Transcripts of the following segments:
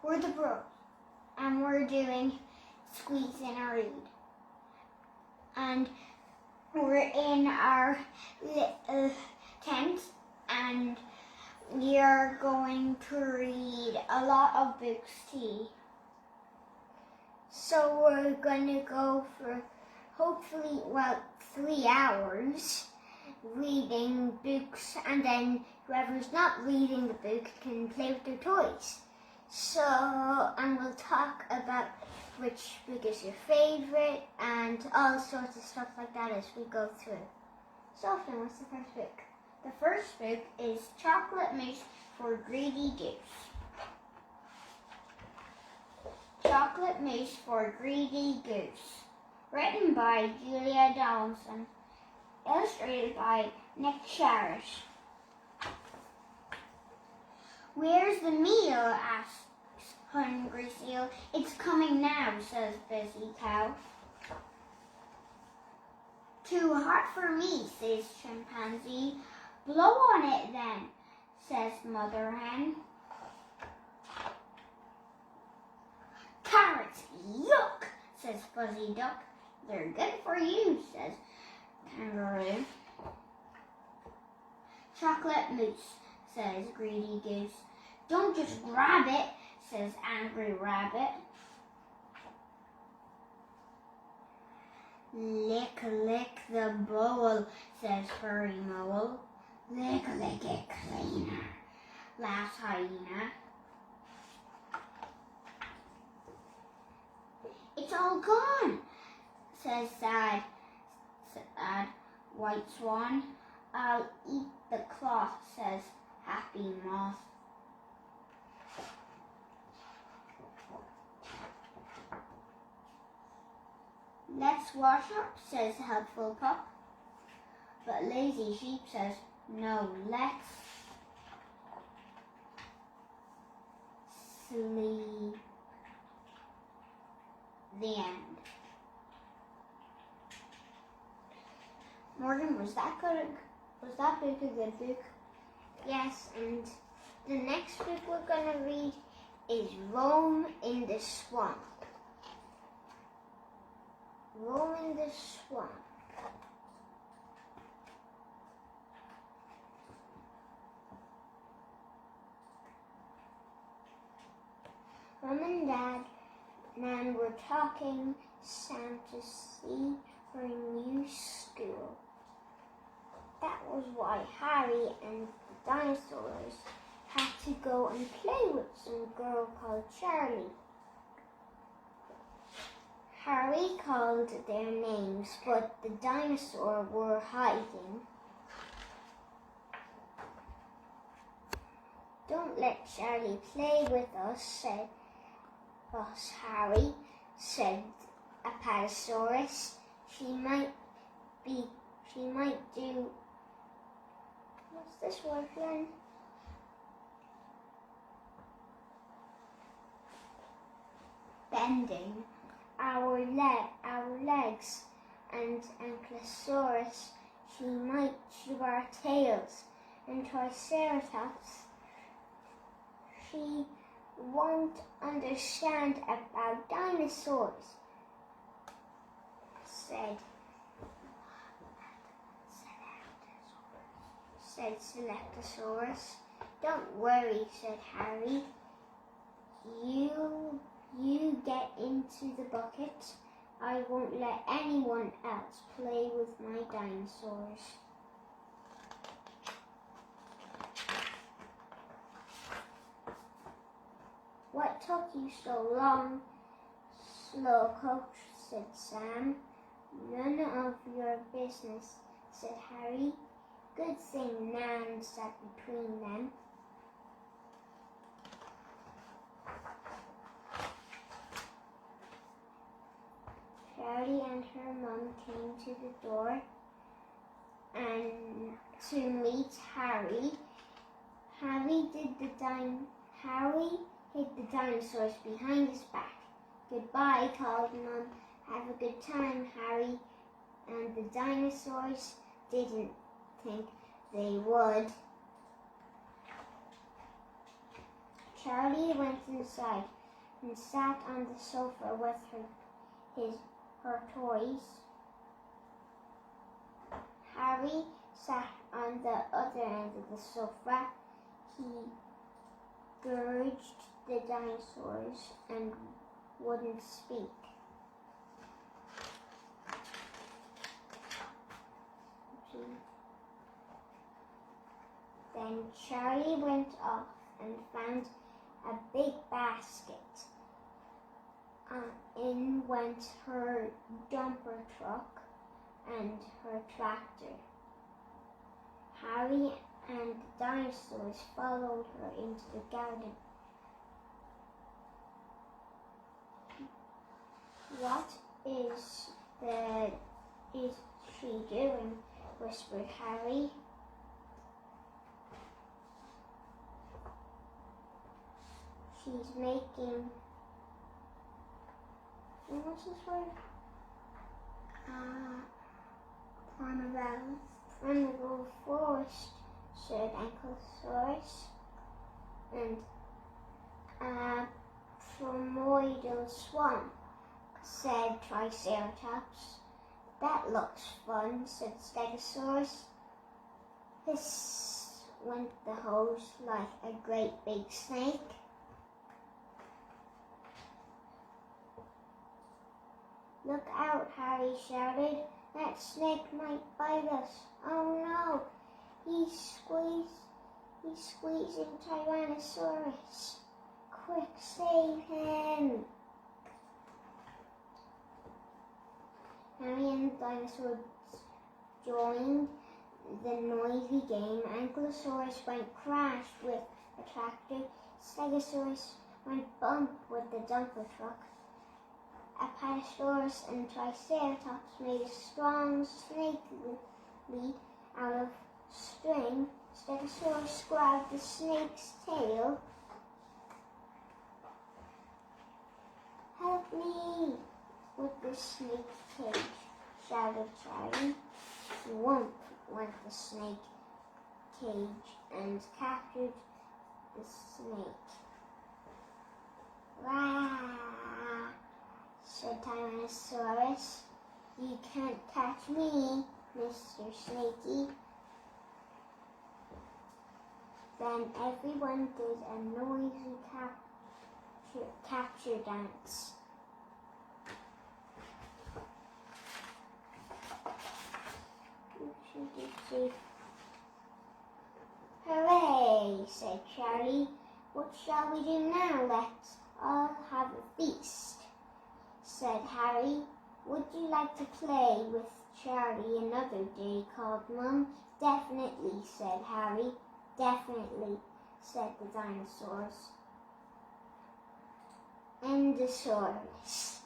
We're the bros, and we're doing Squeeze in a Read. And we're in our little tent, and we are going to read a lot of books today. So we're going to go for hopefully, 3 hours reading books, and then whoever's not reading the book can play with their toys. So, and we'll talk about which book is your favorite and all sorts of stuff like that as we go through. So, then what's the first book? The first book is Chocolate Mousse for Greedy Goose. Chocolate Mousse for Greedy Goose. Written by Julia Donaldson. Illustrated by Nick Sharish. Where's the meal? Asks Hungry Seal. It's coming now, says Busy Cow. Too hot for me, says Chimpanzee. Blow on it then, says Mother Hen. Carrots, yuck, says Fuzzy Duck. They're good for you, says Kangaroo. Chocolate Mousse, says Greedy Goose. Don't just grab it, says Angry Rabbit. Lick, lick the bowl, says Furry Mole. Lick, lick it cleaner, laughs Hyena. It's all gone, says sad White Swan. I'll eat the cloth, says Happy Moth. Let's wash up, says Helpful Pup. But Lazy Sheep says, no, let's sleep. The end. Morgan, was that book a good book? Yes, and the next book we're going to read is Roam in the Swamp. Roam in the Swamp. Mom and Dad Nan were talking Sam to see for a new school. That was why Harry and the dinosaurs had to go and play with some girl called Charlie. Harry called their names, but the dinosaurs were hiding. Don't let Charlie play with us, said Harry, said Apatosaurus. She might do, what's this word then? Bending our legs, and Ankylosaurus, she might chew our tails, and Triceratops, she won't understand about dinosaurs, said Selectosaurus. Don't worry, said Harry. You get into the bucket. I won't let anyone else play with my dinosaurs. What took you so long, Slowcoach, said Sam. None of your business, said Harry. Good thing Nan sat between them. Charlie and her mum came to the door and to meet Harry. Harry hid the dinosaurs behind his back. Goodbye, called Mum. Have a good time, Harry. And the dinosaurs didn't think they would. Charlie went inside and sat on the sofa with her toys. Harry sat on the other end of the sofa. He gauged the dinosaurs and wouldn't speak. Then Charlie went off and found a big basket. In went her dumper truck and her tractor. Harry and the dinosaurs followed her into the garden. What is she doing? Whispered Harry. She's making, what's this word? Primeval forest, said Ankylosaurus. And primordial swamp, said Triceratops. That looks fun, said Stegosaurus. Hiss went the hose like a great big snake. Look out, Harry shouted. That snake might bite us. Oh no, he's squeezing Tyrannosaurus. Quick, save him. Harry and the dinosaurs joined the noisy game. Ankylosaurus went crash with a tractor. Stegosaurus went bump with the dumper truck. Apatosaurus and Triceratops made a strong snake lead out of string. Stegosaurus grabbed the snake's tail. Help me with the snake cage, shouted Charlie. Whomp went the snake cage and captured the snake. Rah! Said Tyrannosaurus. You can't catch me, Mr. Snakey. Then everyone did a noisy capture dance. Hooray, said Charlie. What shall we do now? Let's all have a feast, said Harry. Would you like to play with Charlie another day? Called Mum. Definitely, said Harry. Definitely, said the dinosaurs. Endosaurus.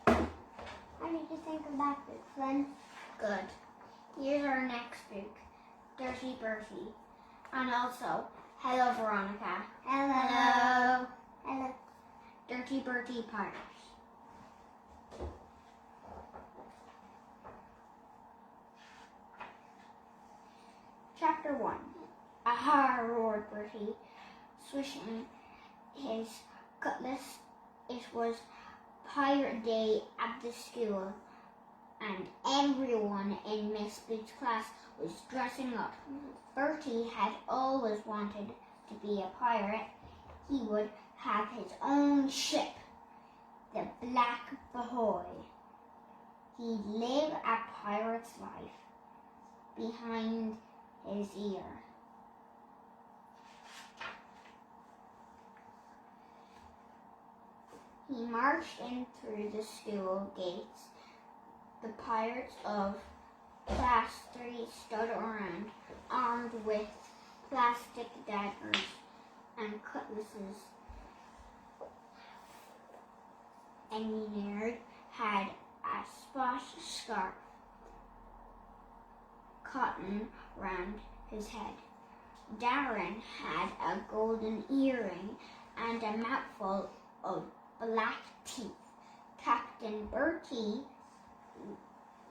How did you think of that book, Flynn? Good. Here's our next book, Dirty Bertie. And also, hello, Veronica. Hello. Hello. Dirty Bertie Pirates. Chapter 1. Aha, roared Bertie, swishing his cutlass. It was Pirate Day at the school, and everyone in Miss Boots' class was dressing up. Bertie had always wanted to be a pirate. He would have his own ship, the Black Bahoy. He'd live a pirate's life behind his ear. He marched in through the school gates. The pirates of Class 3 stood around, armed with plastic daggers and cutlasses. Engineered had a splashed scarf, cotton round his head. Darren had a golden earring and a mouthful of black teeth. Captain Bertie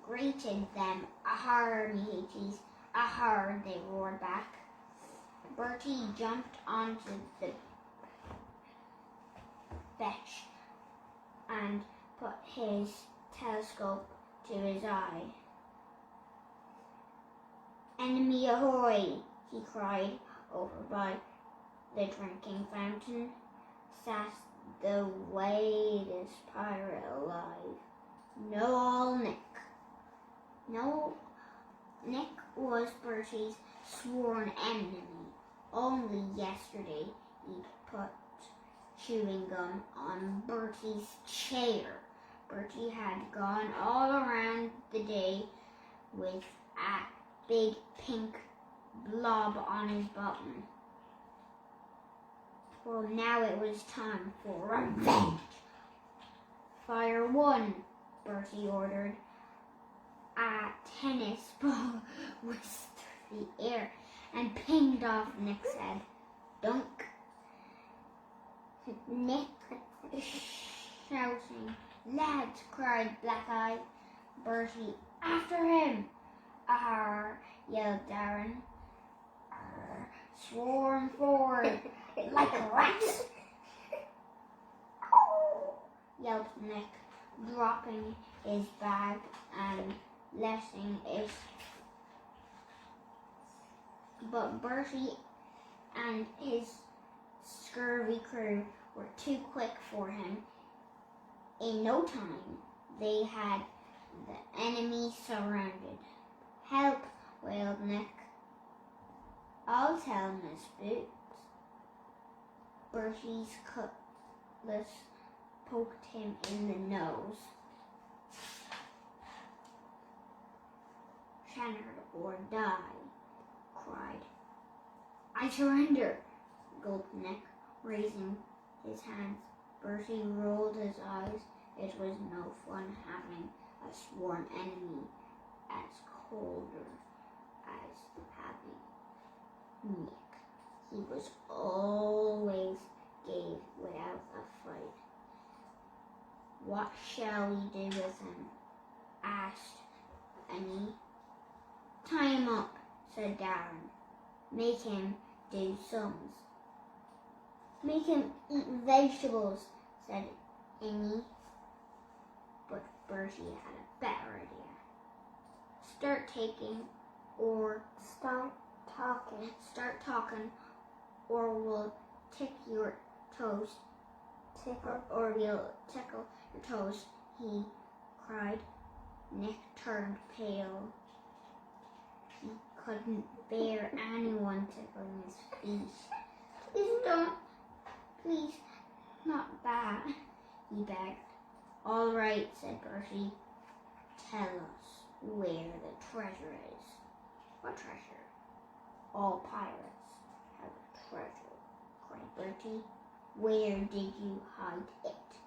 greeted them. Ahar, me heaties. Ahar, they roared back. Bertie jumped onto the bench and put his telescope to his eye. "Enemy ahoy!" he cried. Over by the drinking fountain sat the whitest pirate alive, Nick was Bertie's sworn enemy. Only yesterday he put chewing gum on Bertie's chair. Bertie had gone all around the day with a big pink blob on his bottom. Well, now it was time for revenge. "Fire one," Bertie ordered. A tennis ball whisked through the air and pinged off Nick's head. Dunk. Nick shouting. "Lads," cried Black Eye. Bertie, "After him!" "Arr!" yelled Darren. "Arr! Swarm forward like rats!" yelped Nick, dropping his bag and letting it. But Bertie and his scurvy crew were too quick for him. In no time, they had the enemy surrounded. "Help!" wailed Nick. "I'll tell Miss Boots." Bertie's cutlass poked him in the nose. "Shattered or die," cried. "I surrender," gulped Nick, raising his hands. Bertie rolled his eyes. It was no fun having a sworn enemy as colder as having Nick. He was always gay without a fight. "What shall we do with him?" asked Annie. "Tie him up," said Darren. "Make him do sums." "Make him eat vegetables," said Annie. But Bertie had a better idea. Start talking, or we'll tick your toes. Or we'll tickle your toes," he cried. Nick turned pale. He couldn't bear anyone tickling his feet. "Please don't. Please, not that," he begged. "All right," said Bertie. "Tell us where the treasure is." "What treasure?" "All pirates have a treasure," cried Bertie. "Where did you hide it?"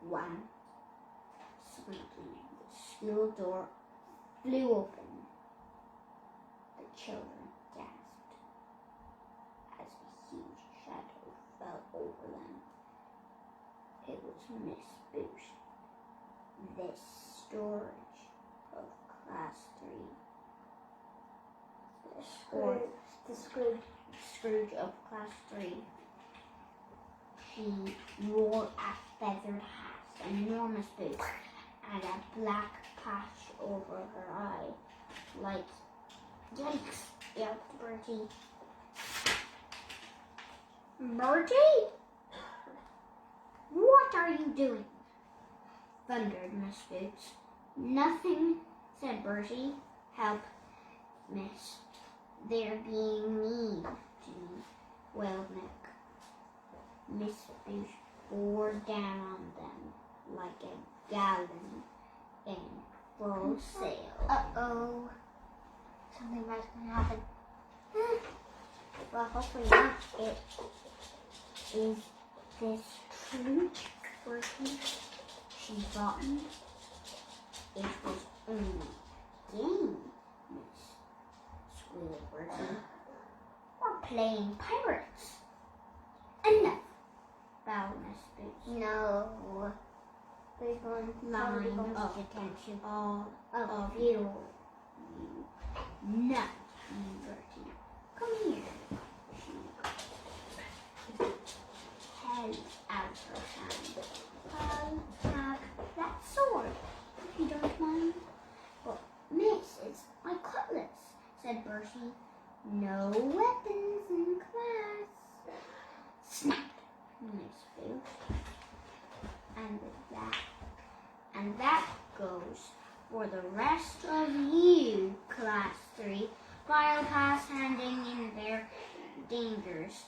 Wham! Suddenly, the school door flew open. The children gasped as a huge shadow fell over them. It was Miss Boot, the storage of Class 3. The Scrooge of Class 3. She wore a feathered hat, enormous boots, and a black patch over her eye. Like, "Yikes!" yelped Bertie. "Bertie? What are you doing?" thundered Miss Boots. "Nothing," said Bertie. "Help, miss. They're being mean to me," wailed Nick. Miss Boots bore down on them like a gallon in full sail. Uh-oh. Something bad's going to happen. Well, hopefully not. Is this true, Bertie? She buttoned. "It was only game, miss," squealed Bertie. "We're playing pirates." "Enough," bowed Miss Boots. "No. We're going of attention. All of you. Not you, Bertie. Come here." said Bertie. No weapons in class. Snapped Miss Boosh. And that goes for the rest of you, Class 3, file pass handing in their dangers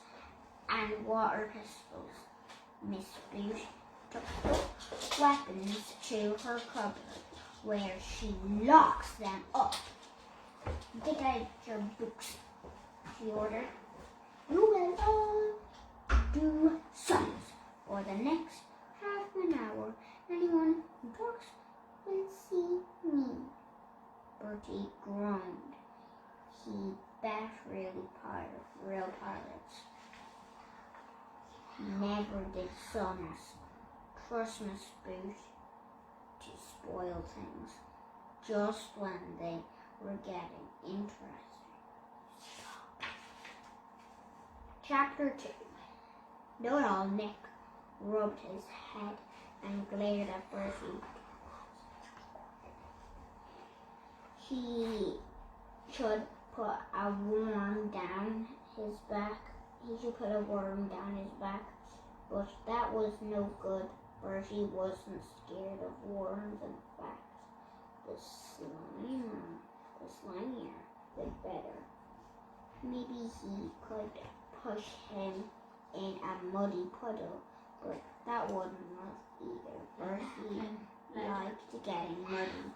and water pistols. Miss Boosh took the weapons to her cupboard, where she locks them up. Get out your books, she ordered. You will all do sums for the next half an hour. Anyone who talks will see me. Bertie groaned. He bet real pirates never did sums. Trust Miss Boosh to spoil things just when they were getting interesting. Chapter 2. Know-it-all Nick rubbed his head and glared at Bertie. He should put a worm down his back. But that was no good. Bertie wasn't scared of worms. In fact, the slimier, the better. Maybe he could push him in a muddy puddle, but that wouldn't work either. Bertie liked getting muddy.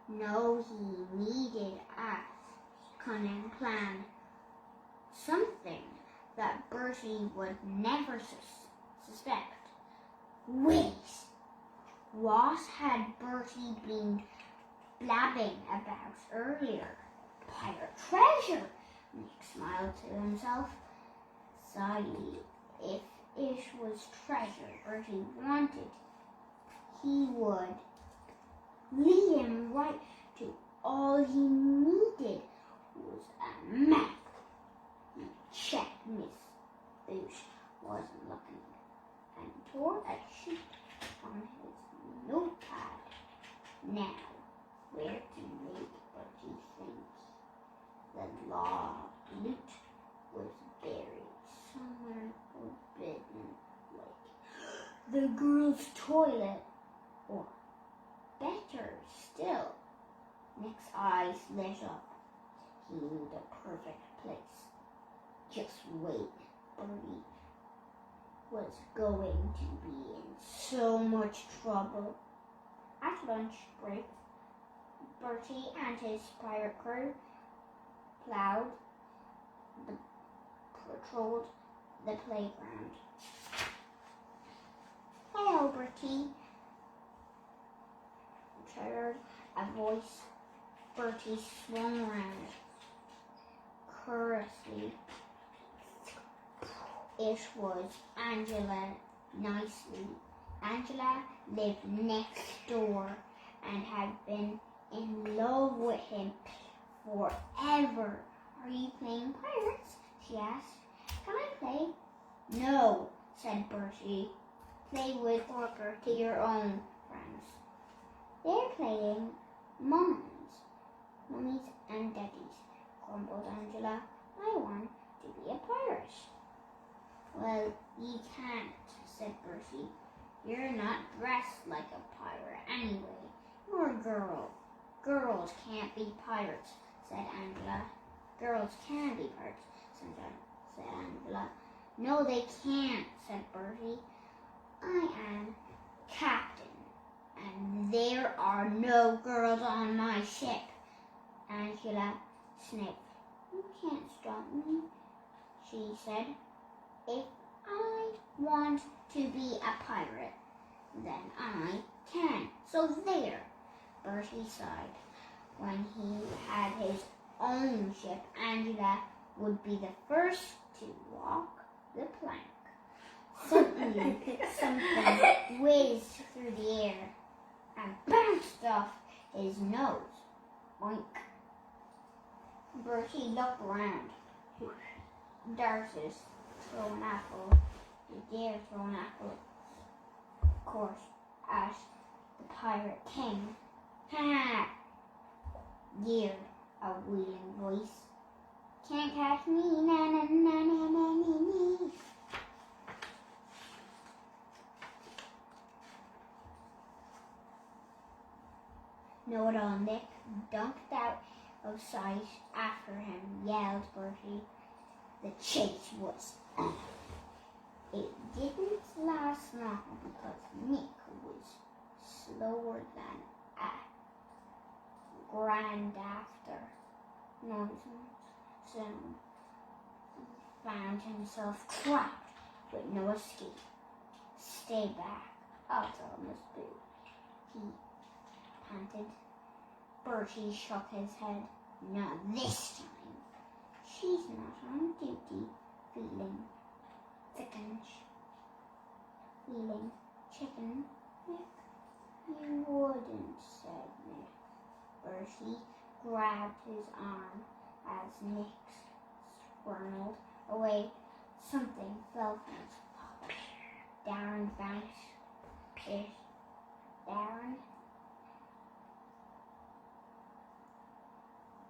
No, he needed a cunning plan. Something that Bertie would never suspect. Wait! What had Bertie been blabbing about earlier? Pirate treasure! Nick smiled to himself. Slyly, if it was treasure Bertie wanted, he would lead him right to all he needed was a map. He checked Miss Boosh wasn't looking and tore a sheet from his notepad. Now, where to make Bertie think the loot was buried somewhere forbidden, like the girls' toilet, or better still. Nick's eyes lit up. He knew the perfect place. Just wait, Bertie was going to be in so much trouble. At lunch break, Bertie and his pirate crew patrolled the playground. Hello, Bertie, chattered a voice. Bertie swung around curiously. It was Angela nicely. Angela lived next door and had been in love with him forever. Are you playing pirates? She asked. Can I play? No, said Bertie. Play with or Bertie, your own friends. They're playing mummies and daddies, grumbled Angela. I want to be a pirate. Well, you can't, said Bertie. You're not dressed like a pirate anyway. You're a girl. Girls can't be pirates, said Angela. Girls can be pirates, said Angela. No, they can't, said Bertie. I am captain, and there are no girls on my ship. Angela sniffed. You can't stop me, she said. If I want to be a pirate, then I can. So there, Bertie sighed. When he had his own ship, Angela would be the first to walk the plank. Suddenly, something whizzed through the air and bounced off his nose. Boink. Bertie looked around. Darces throw an apple. He dare throw an apple, of course, at the pirate king. Ha! yelled a wheeling voice. Can't catch me, na na na na na na na. Know-it-all Nick dunked out of sight after him, yelled Bertie. The chase was on. It didn't last long because Nick was slower than a grand after. Soon found himself trapped with no escape. Stay back, I'll tell Miss Boo, he panted. Bertie shook his head. Not this time. She's not on duty. Feeling chicken, Nick? You wouldn't, said Nick. Bertie grabbed his arm as Nick squirmed away. Something fell from his pocket. Darren found it. Darren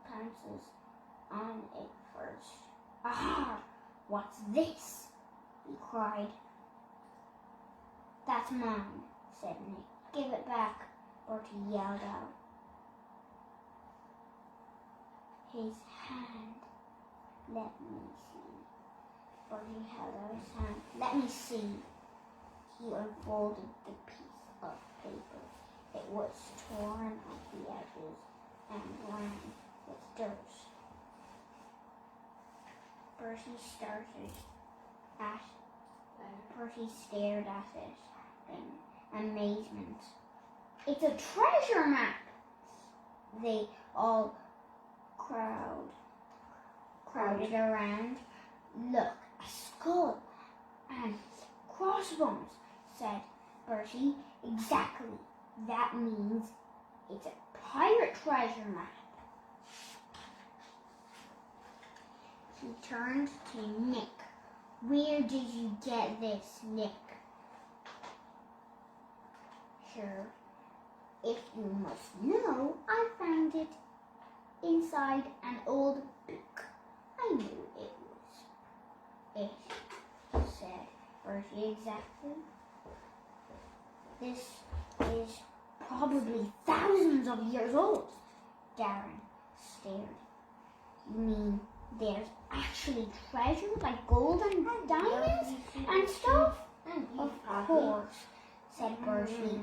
pounces on it first. Aha! What's this? He cried. That's mine, said Nick. Give it back, Bertie yelled out. His hand. Let me see. Bertie held out his hand. Let me see. He unfolded the piece of paper. It was torn at the edges and brown with dirt. Bertie stared at it in amazement. It's a treasure map! They all crowded around. Look, a skull and crossbones, said Bertie. Exactly. That means it's a pirate treasure map. He turned to Nick. Where did you get this, Nick? Sure. If you must know, I found it inside an old book. I knew it was it, said Bertie. Exactly. This is probably thousands of years old. Darren stared. You mean there's actually treasure like gold and diamonds and stuff? Of course, said Bertie.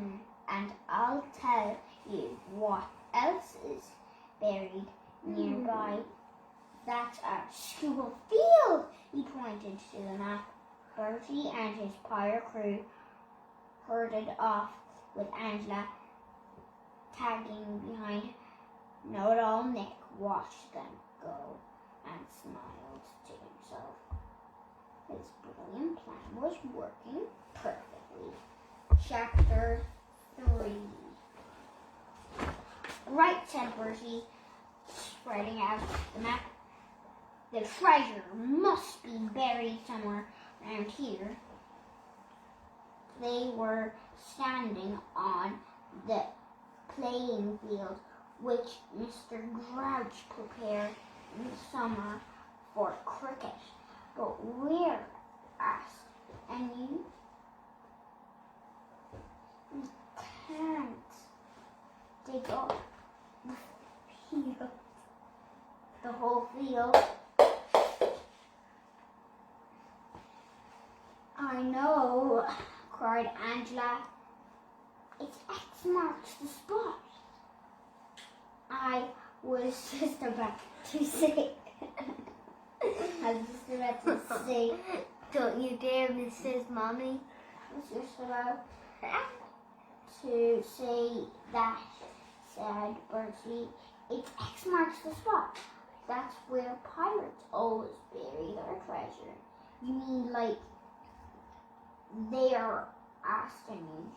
And I'll tell you what else is buried nearby. That's our school field. He pointed to the map. Bertie and his pirate crew herded off with Angela tagging behind. Know-it-all Nick watched them go and smiled to himself. His brilliant plan was working perfectly. Chapter 3. Right, said Bertie, spreading out the map. The treasure must be buried somewhere around here. They were standing on the playing field which Mr. Grouch prepared in the summer for cricket. But where? Asked. And you? We can't dig up the field. The whole field. I know, cried Angela. It's X marks the spot. I was just about to say. Don't you dare, Mrs. Mommy. I was just about to say that, said Bertie. It's X marks the spot. That's where pirates always bury their treasure. You mean like there? Asked Amy.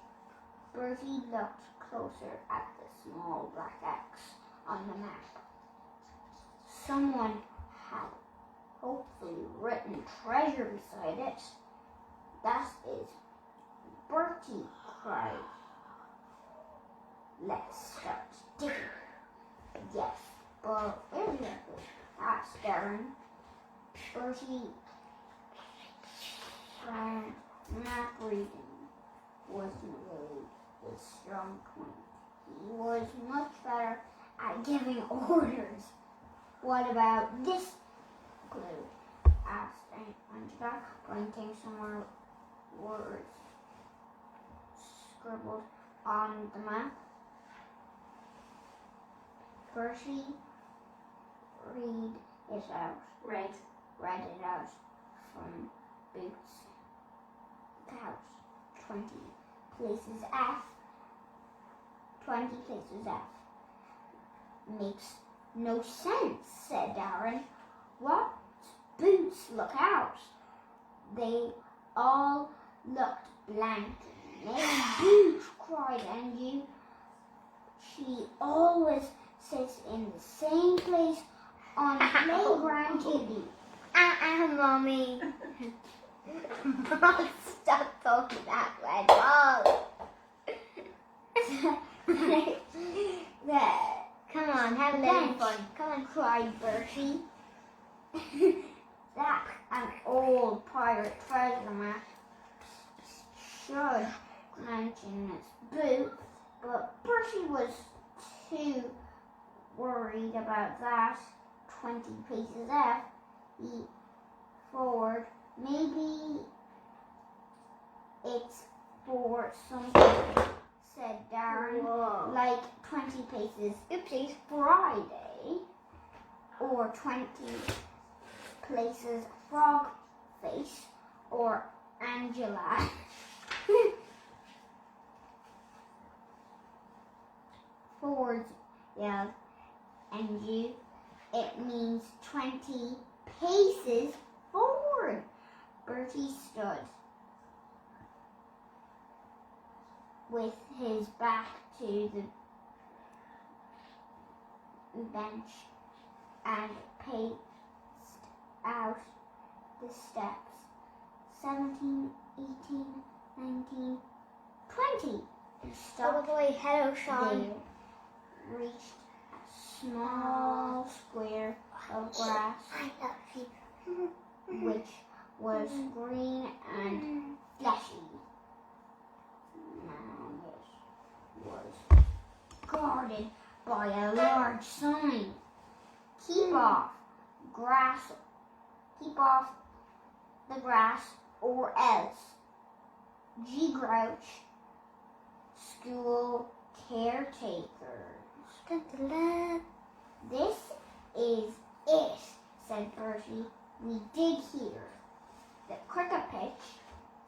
Bertie looked closer at the small black X on the map. Someone had hopefully written treasure beside it. That is, Bertie cried. Let's start digging. Yes, But where's your food? Asked Darren. Bertie not reading wasn't really his strong point. He was much better at giving orders. What about this glue? Asked Angela, pointing some more words scribbled on the map. Bertie read it out. Read it out from Boots' couch. 20 places F. 20 places F. Makes no sense, said Darren. What? Boots, look out. They all looked blank. Maybe Boots, cried Angie. She always sits in the same place on playground duty. Mommy. Stop talking that way, Come on, have a little fun. Come on, cried Bertie. That's an old pirate treasure map. Should mention its boot, but Bertie was too worried about that. 20 paces F. He forward. Maybe it's for something, said Darren. Whoa. Like 20 paces. Oopsies. Friday. Or 20 places frog face. Or Angela. Forward, yelled Angie. It means 20 paces forward. Bertie stood with his back to the bench and paced out the steps. 17, 18, 19, 20. He stopped. Hello, Sean. They reached a small square of grass, which was green and fleshy. Now it was guarded by a large sign. Keep off the grass or else. G. Grouch, school caretakers. This is it, said Bertie. We dig here. The cricket pitch,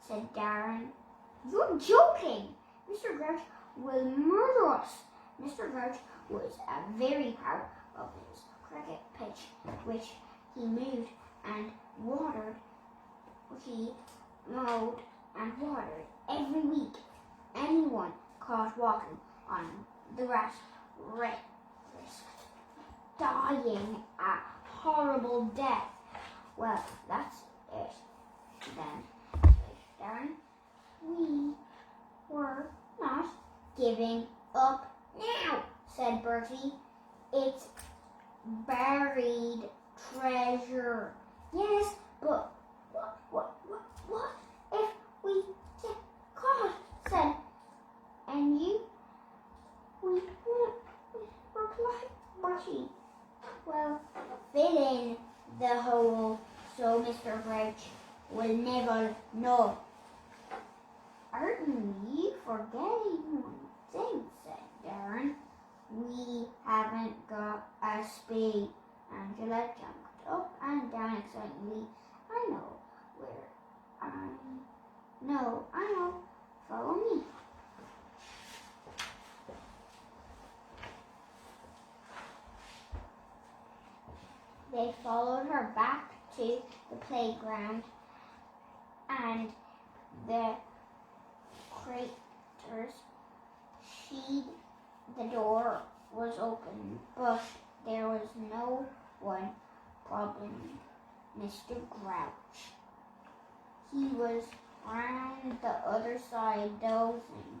said Darren. You're joking. Mr. Grouch will murder us. Mr. Grouch was very proud of his cricket pitch, which he moved and watered. He mowed and watered every week. Anyone caught walking on the grass risked dying a horrible death. Well, that's it then, said Darren. We were not giving up now, said Bertie. It's buried treasure. Yes, but what if we get caught, said Angie. We won't, replied Bertie. Well, fill in the hole so Mr. Grouch will never know. Aren't you forgetting one thing, said Darren. We haven't got a spade. Angela jumped up and down excitedly. I know where I know. Follow me. They followed her back to the playground, and the craters. The door was open, but there was no one problem. Mr. Grouch. He was round the other side, dozing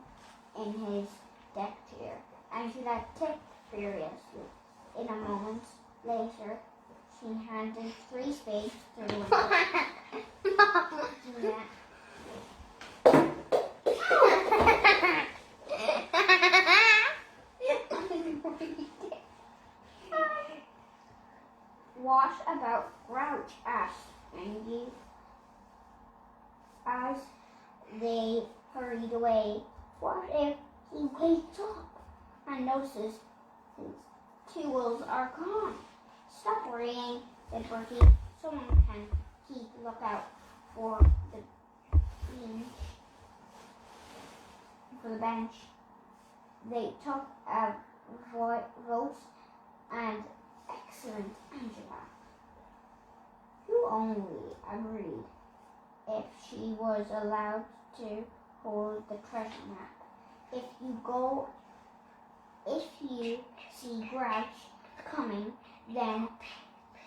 in his deck chair, and she ticked furiously. In a moment later, she handed 3 spades through the window. Yeah. What about Grouch? asked Angie as they hurried away. What if he wakes up and notices his tools are gone? Stop worrying, said Bertie. Someone can keep lookout for the bench. They took a vote, and excellent Angela, who only agreed if she was allowed to hold the treasure map. If you see Grouch coming, then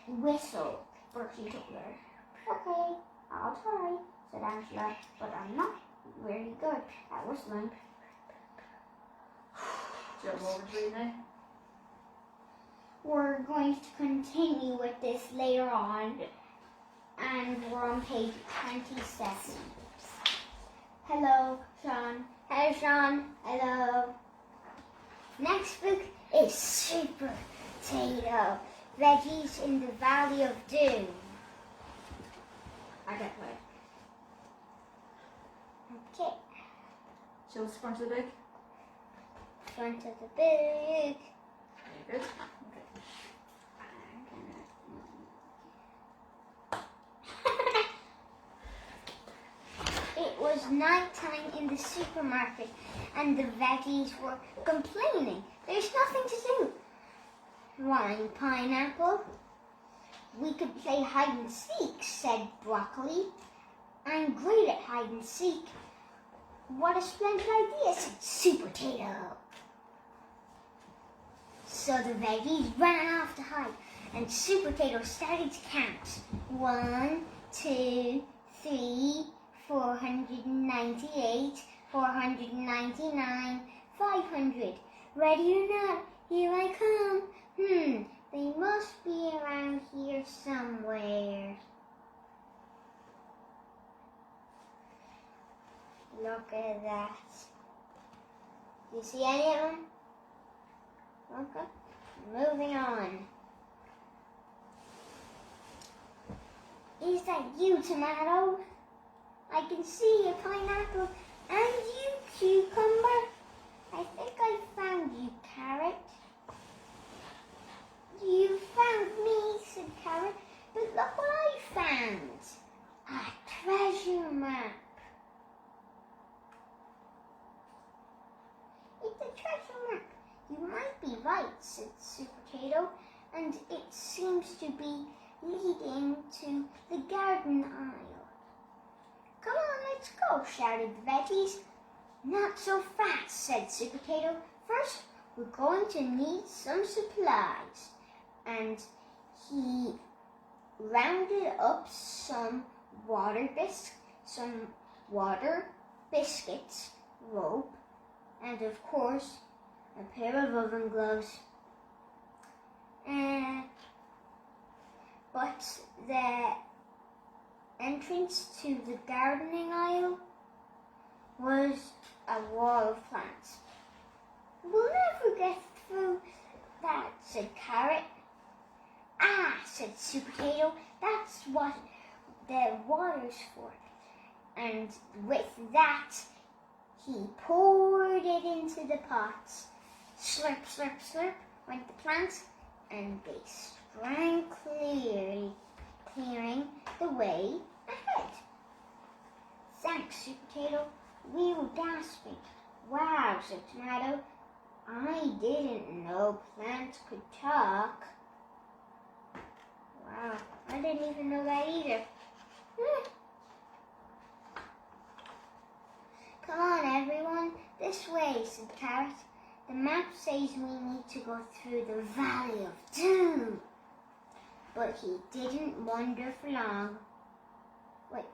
whistle, Bertie told her. Okay, I'll try, said Angela, but I'm not very good at whistling. Do you have more to read now? We're going to continue with this later on, and we're on page 27. Hello, Sean. Hello, Sean. Hello. Next book is Super Potato, Veggies in the Valley of Doom. I get play. Okay, Show us the front of the book. front of the book. Very good. Okay. It was night time in the supermarket and the veggies were complaining. There's nothing to do. Wine, pineapple. We could play hide and seek, said Broccoli. I'm great at hide and seek. What a splendid idea, said Super Potato. So the veggies ran off to hide and Super Potato started to count. 1, 2, 3, 498, 499, 500. Ready or not, here I come. They must be around here somewhere. Look at that. Do you see any of them? Okay, moving on. Is that you, Tomato? I can see a pineapple and you, Cucumber. I think I found you, Carrot. You found me, said Carrot. But look what I found. A treasure map. It's a treasure map. You might be right, said Super Potato, and it seems to be leading to the garden aisle. Come on, let's go, shouted the veggies. Not so fast, said Super Potato. First, we're going to need some supplies. And he rounded up some water biscuits, rope, and of course, a pair of oven gloves. But the entrance to the gardening aisle was a wall of plants. We'll never get through that, said Carrot. Ah, said Super Potato, that's what the water's for. And with that, he poured it into the pots. Slurp, slurp, slurp went the plants, and they sprang clearing the way ahead. Thanks, Super Potato. We were gasping. Wow, said Tomato. I didn't know plants could talk. Wow, I didn't even know that either. Come on, everyone. This way, said Carrot. The map says we need to go through the Valley of Doom. But he didn't wander for long. Wait,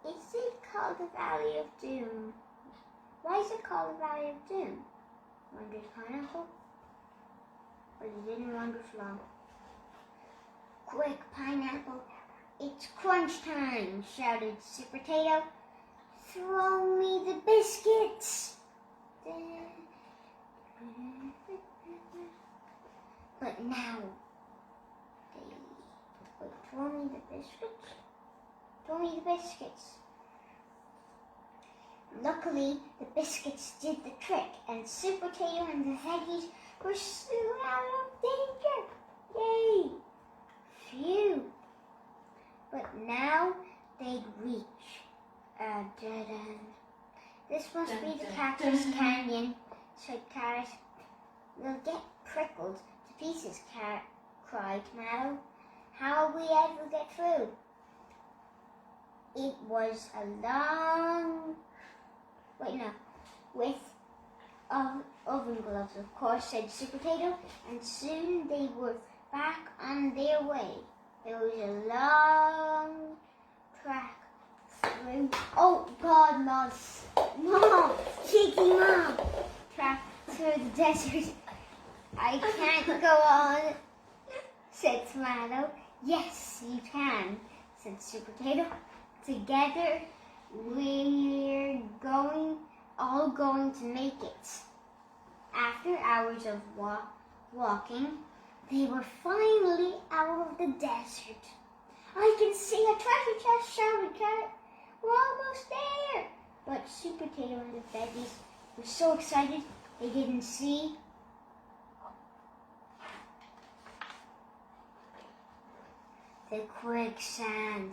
Is it called the Valley of Doom? Why is it called the Valley of Doom? Wondered Pineapple. but it didn't wander for long. Quick, Pineapple, it's crunch time, shouted Sweet Potato. Throw me the biscuits. But now, throw me the biscuits. Throw me the biscuits. Luckily, the biscuits did the trick, and Sweet Potato and the veggies were soon out of danger. Yay! Phew! But now they'd reach a dead end. This must be the Cactus Canyon, said Carrot. We'll get prickled to pieces, cried Tomato. How'll we ever get through? It was a long... with oven gloves, of course, said Sweet Potato, and soon they were back on their way. There was a long track through... Oh, God, Mom! Cheeky Mom! Track through the desert. I can't go on, said Tomato. Yes, you can, said Sweet Potato. Together, we're all going to make it. After hours of walking, they were finally out of the desert. I can see a treasure chest, shouted Carrot. We're almost there. But Sweet Potato and the veggies were so excited they didn't see. The quicksand.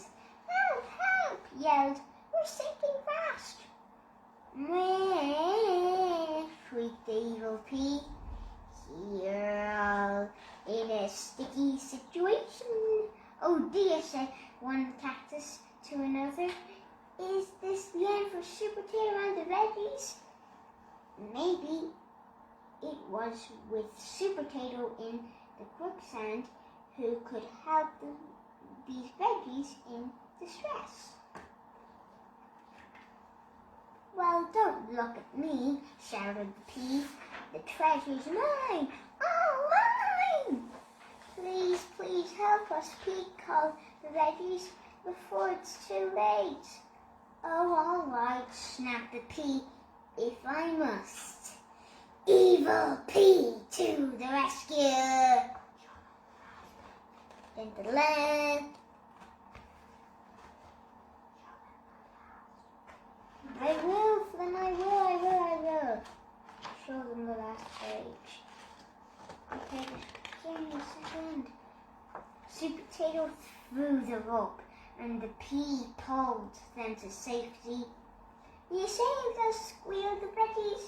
Help, help, yelled. We're sinking fast. Meh, shrieked the evil pea. You're all in a sticky situation. Oh dear, said one cactus to another. Is this the end for Sweet Potato and the veggies? Maybe it was with Sweet Potato in the quicksand who could help these veggies in distress. Well, don't look at me, shouted the pea. The treasure's mine! Oh, mine! Please, please help us, Pete, called the veggies, before it's too late. Oh, all right, snapped the pea, if I must. Evil pea to the rescue! Into the land. I will, Flynn, I will. Show them the last page. Okay, just give me a second. Sweet Potato threw the rope, and the pea pulled them to safety. You saved us, squealed the veggies.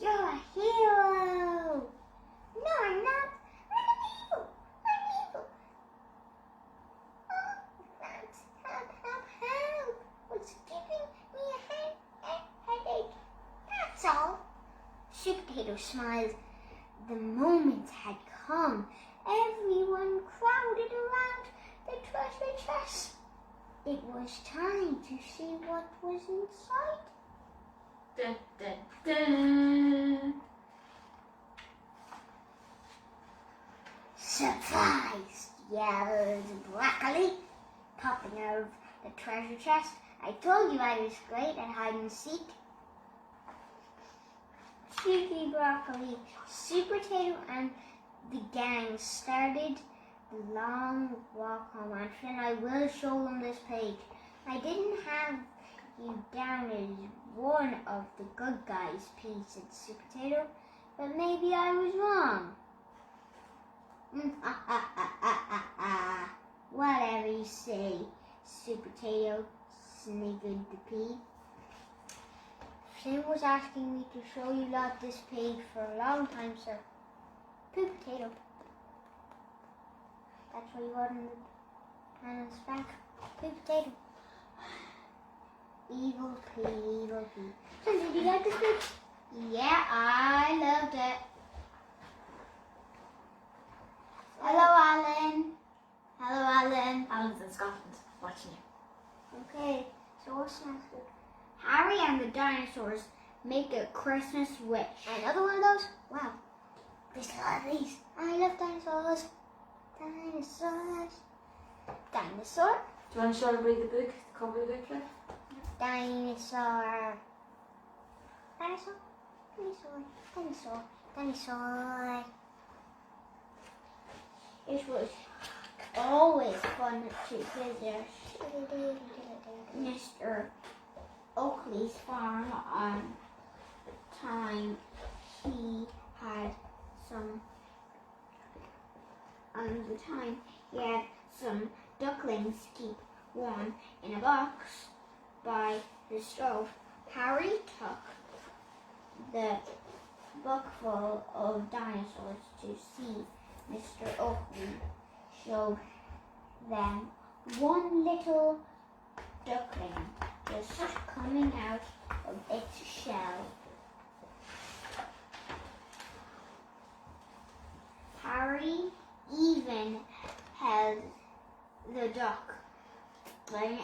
You're a hero. No, I'm not. I'm evil. Help. What's giving me a headache? That's all. Sweet Potato smiled. The moment had come. Everyone crowded around the treasure chest. It was time to see what was inside. Dun, dun, dun. Surprised, yelled Broccoli, popping out of the treasure chest. I told you I was great at hide and seek. Cheeky Broccoli, Sweet Potato, and the gang started the long walk home. And Finn, I will show them this page. I didn't have you down as one of the good guys, Pete, said Sweet Potato, but maybe I was wrong. Whatever you say, Sweet Potato, sniggered the pea. Finn was asking me to show you lot this page for a long time, sir. Sweet Potato. That's what you got in the cannon's back. Sweet Potato. Evil pea. So did you like this page? Yeah, I loved it. Hello, Alan. Alan's in Scotland, watching you. Okay, so what's next? Harry and the dinosaurs make a Christmas wish. Another one of those? Wow. There's a lot of these. I love dinosaurs. Dinosaurs. Dinosaur. Do you want to show everybody the book? The cover of the book? Dinosaur. Dinosaur. Dinosaur. Dinosaur. Dinosaur. It was always fun to visit Mr. Oakley's farm on time he had some ducklings keep warm in a box by the stove. Harry took the buckful of dinosaurs to see Mr. Oakley show them one little duckling just coming out of its shell. Harry even held the duckling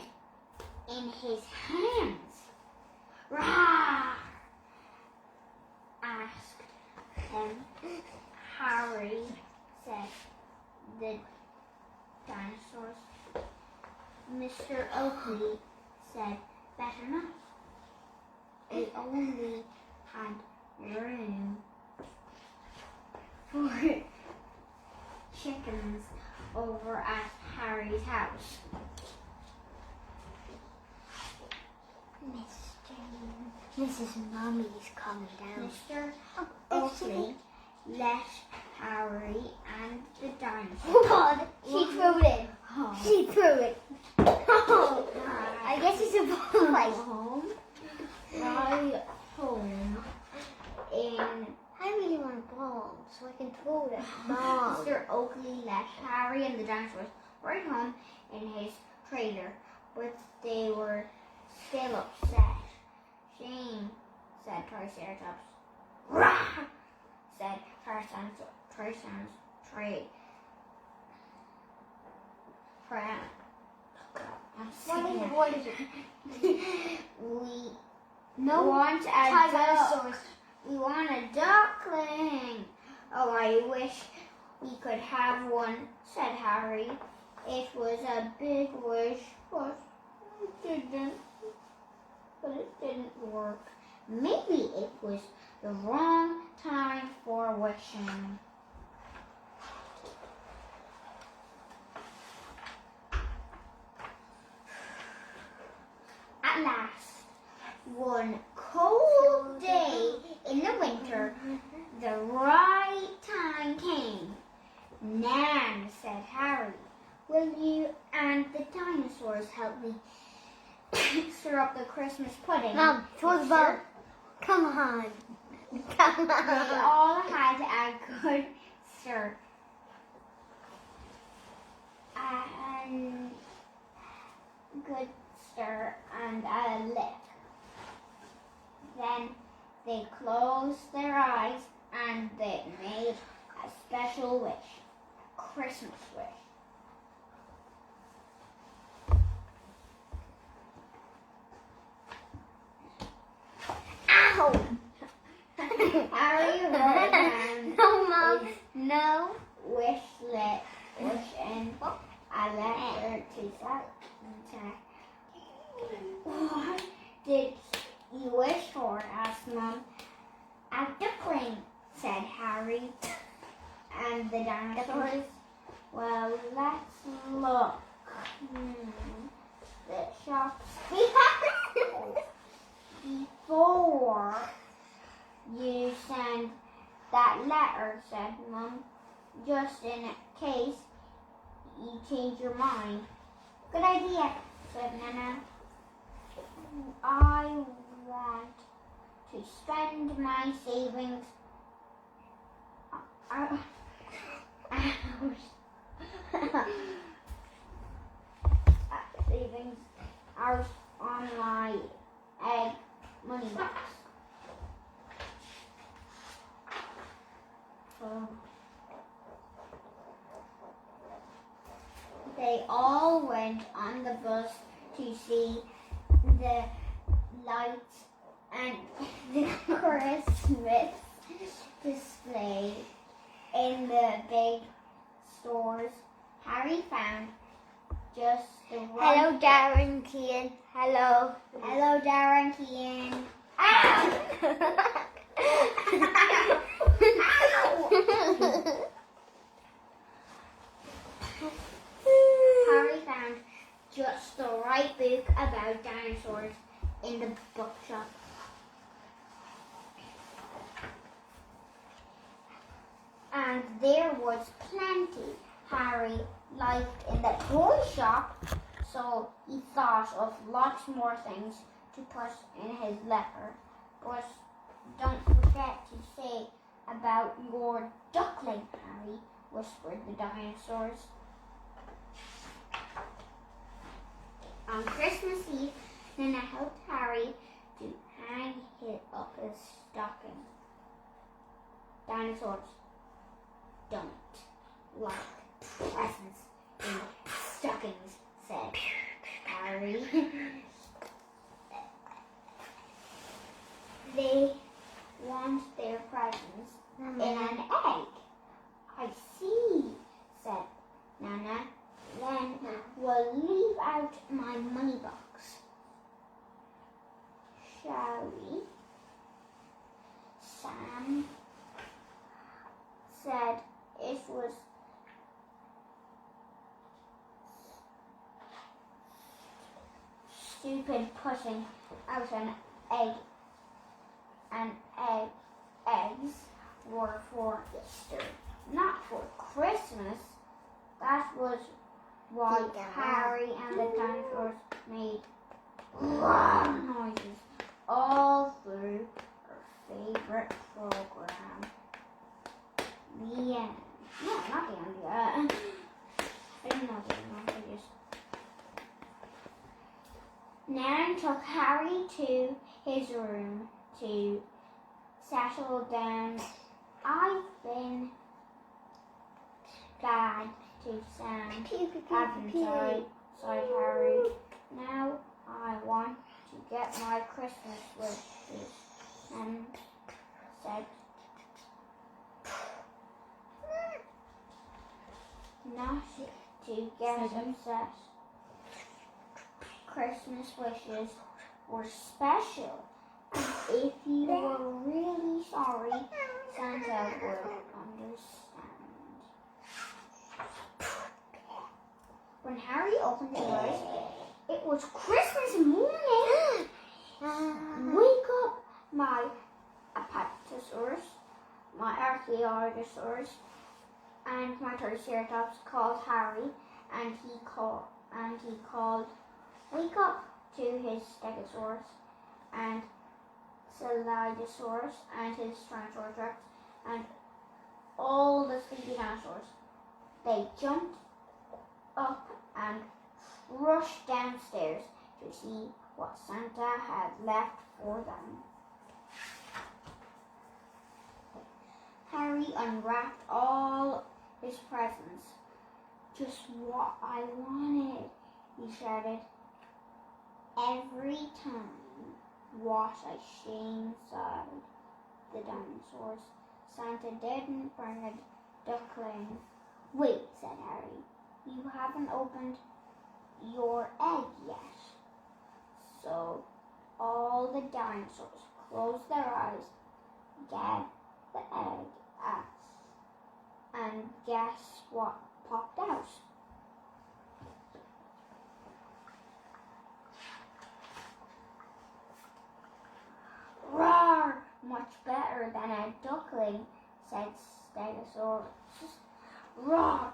in his hands. Rah! Asked him. Harry said the dinosaurs. Mr. Oakley said, better not. We only had room for chickens over at Harry's house. Mrs. Mommy's coming down. Mr. Oakley let Harry and the dinosaur. Oh God! She threw it in. home. She threw it. Oh, I guess it's a ball. Right home in I really want a ball so I can throw it at Mom. Mr. Oakley let Harry and the dinosaurs right home in his trailer, but they were still upset. Shame, said Triceratops. Rah! Said Triceratops. What is it? We want a duck. We want a duckling. Oh, I wish we could have one, said Harry. It was a big wish, but it didn't work. Maybe it was the wrong time for wishing. At last, one cold day in the winter, the right time came. Nan, said Harry, will you and the dinosaurs help me stir up the Christmas pudding? Mom, throw the ball. Come on. Come They on. all had a good stir. And a lick. Then they closed their eyes and they made a special wish, a Christmas wish. Ow! Harry wrote down No, Mom. his No. wish in a letter to Santa. What did you wish for? Asked Mom. A duckling, said Harry. And the dinosaurs. Well, let's look. The shops. Before you send that letter, said Mom, just in case you change your mind. Good idea, said Nana. I want to spend my savings hours on my egg money box. They all went on the bus to see the lights and the Christmas display. in the big stores, Harry found just the right. Hello, Darren Kean. Hello. Hello, Darren Kean. Ow! Harry found just the right book about dinosaurs in the bookshop. And there was plenty Harry liked in the toy shop, so he thought of lots more things to put in his letter. But don't forget to say about your duckling, Harry, whispered the dinosaurs. On Christmas Eve, Nana helped Harry to hang up his stocking. Dinosaurs don't like presents in stockings, said Harry. They want their presents in an egg. I see, said Nana. Then we'll leave out my money box. Shall we? Sam said it was stupid putting out an egg. Eggs were for Easter, not for Christmas. That was why Harry and the dinosaurs made loud noises all through her favorite program. The end. No, not the end yet. I didn't know the end. I just... Nan took Harry to his room to settle down. I've been bad to Sam, haven't I? Sighed Harry. Now I want to get my Christmas wishes. And said, not to get upset. Christmas wishes were special. And if you were really sorry, Santa would understand. When Harry opened his eyes, it was Christmas morning. Wake up, my Apatosaurus, my Archaeologosaurus, and my Triceratops called Harry, and he called, wake up, to his Stegosaurus, and Celadiosaurus, and his Tyrannosaurus Rex, and all the sleepy dinosaurs. They jumped up and rushed downstairs to see what Santa had left for them. Harry unwrapped all his presents. Just what I wanted, he shouted. Every time, what a shame, sighed the dinosaurs. Santa didn't bring a duckling. Wait, said Harry. You haven't opened your egg yet. So all the dinosaurs closed their eyes, gave the egg at, and guess what popped out? Roar! Much better than a duckling, said Stegosaurus. Roar!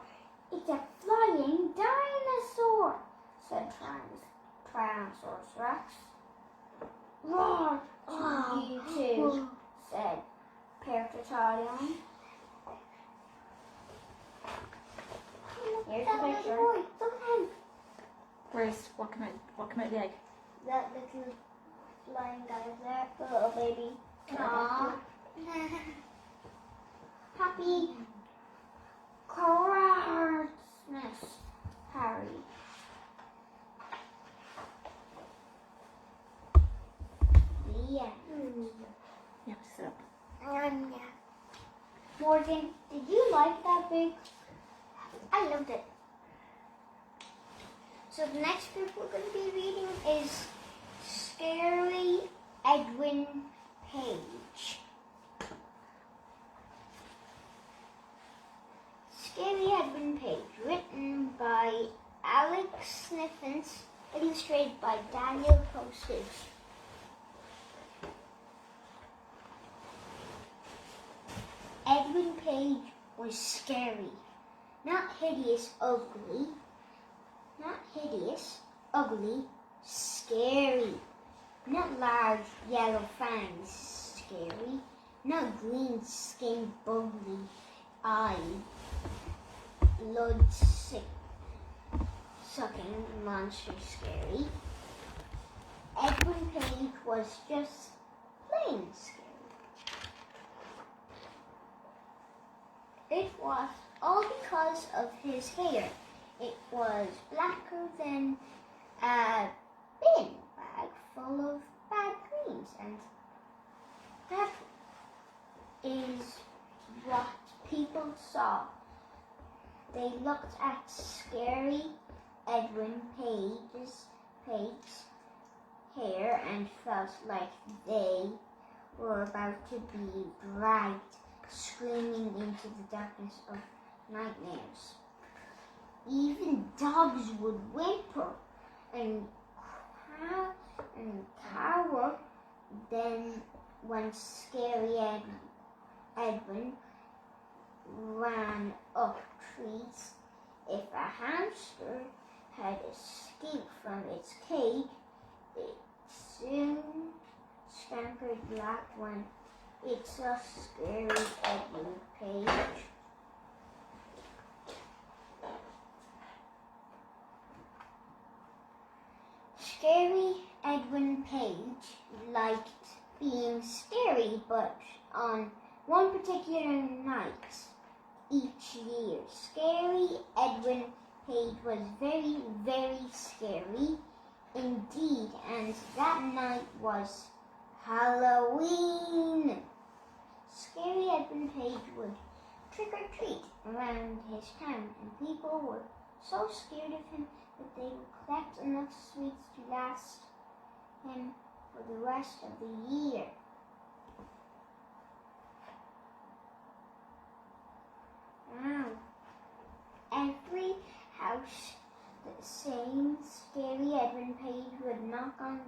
It's a flying dinosaur, said Tyrannosaurus Rex. Roar! You too, said Pertotalion. Here's the picture. Boy, look at him. Where's what came out of the egg? That little flying guy there. The little baby. Aww. Happy Christmas, Harry. The end. You have to sit up. Yeah. More Morgan, did you like that book? I loved it. So the next book we're going to be reading is Scary Edwin Page. Scary Edwin Page, written by Alex Sniffens, illustrated by Daniel Postage. Edwin Page was scary. Not hideous, ugly. Not hideous, ugly, scary. Not large yellow fangs, scary. Not green skinned, bubbly eyed, blood sucking monster, scary. Edwin Page was just plain scary. It was all because of his hair. It was blacker than a bin bag full of bad dreams, and that is what people saw. They looked at scary Edwin Page's hair and felt like they were about to be dragged screaming into the darkness of nightmares. Even dogs would whimper and cower. Then when scary Edwin ran up trees, if a hamster had escaped from its cage, it soon scampered back when it saw scary Edwin Page. Scary Edwin Page liked being scary, but on one particular night each year, scary Edwin Page was very, very scary indeed, and that night was Halloween. Scary Edwin Page would trick or treat around his town, and people were so scared of him that they would collect enough sweets to last him for the rest of the year. Wow. Every house, the same scary Edwin Page would knock on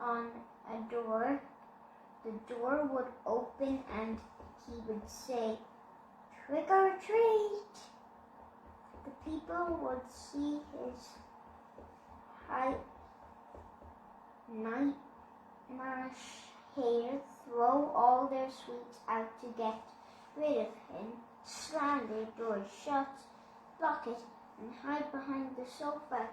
a door. The door would open and he would say, "Trick or treat." The people would see his nightmarish hair, throw all their sweets out to get rid of him, slam their doors shut, lock it, and hide behind the sofa.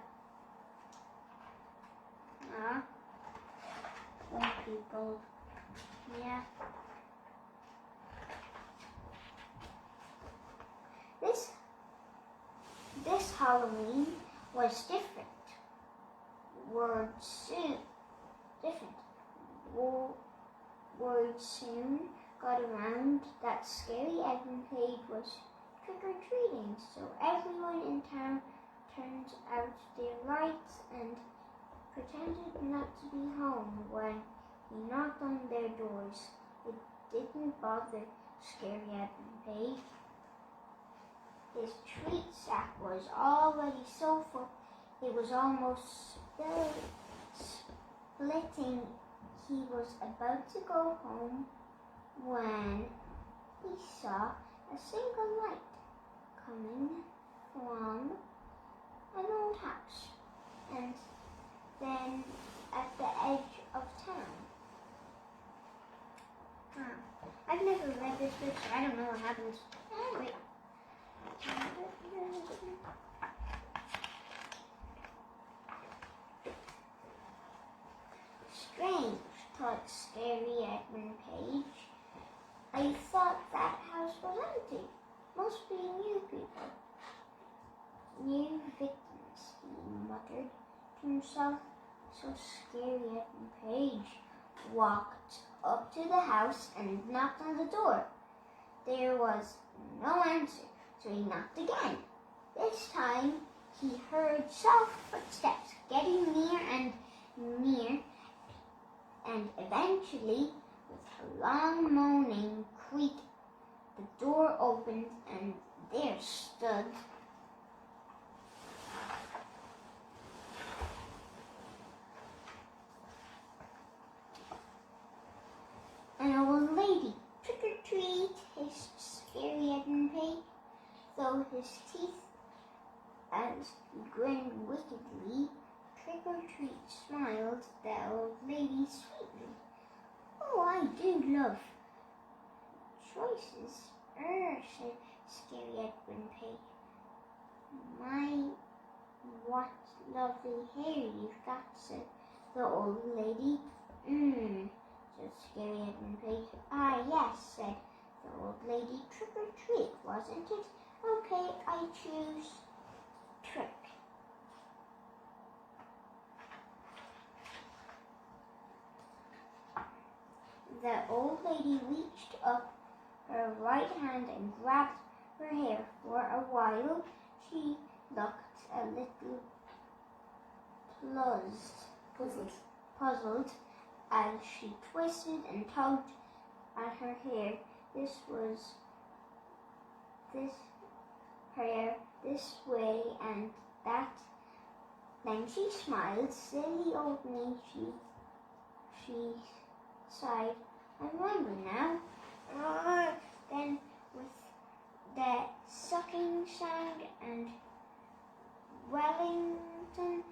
Poor people. Yeah. This Halloween was different. Word soon got around that scary Edwin Page was trick-or-treating, so everyone in town turned out their lights and pretended not to be home when he knocked on their doors. It didn't bother scary Edwin Page. His treat sack was already so full it was almost splitting. He was about to go home when he saw a single light coming from an old house, and then at the edge of town. I've never read this book, so I don't know what happens. Wait. Strange, thought scary Edwin Page. I thought that house was empty. Must be new people. New victims, he muttered to himself. So scary Edwin Page walked up to the house and knocked on the door. There was no answer, so he knocked again. This time he heard soft footsteps getting near, and eventually, with a long moaning creak, the door opened, and there stood an old lady. Trick or treat, hissed Scary Edmund Pig, though his teeth as he grinned wickedly. Trick or treat smiled the old lady sweetly. Oh, I do love choices, said Scary Edmund Pig. My, what lovely hair you've got, said the old lady. Said Scary Edmund Pig. Ah, yes, said the old lady. Trick or treat, wasn't it? Okay, I choose trick. The old lady reached up her right hand and grabbed her hair. For a while, she looked a little puzzled as she twisted and tugged at her hair. This hair this way and that. Then she smiled. Silly old me, she sighed. I remember now. Then with the sucking sound and Wellington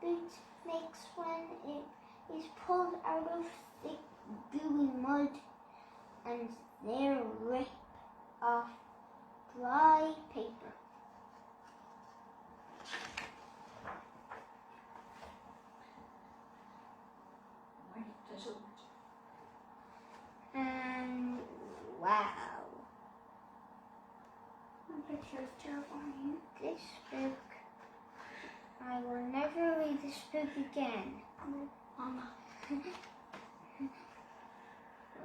boot makes when it is pulled out of thick gooey mud, and there rip off dry paper. And wow. Picture's terrifying. This book, I will never read this book again. Mama.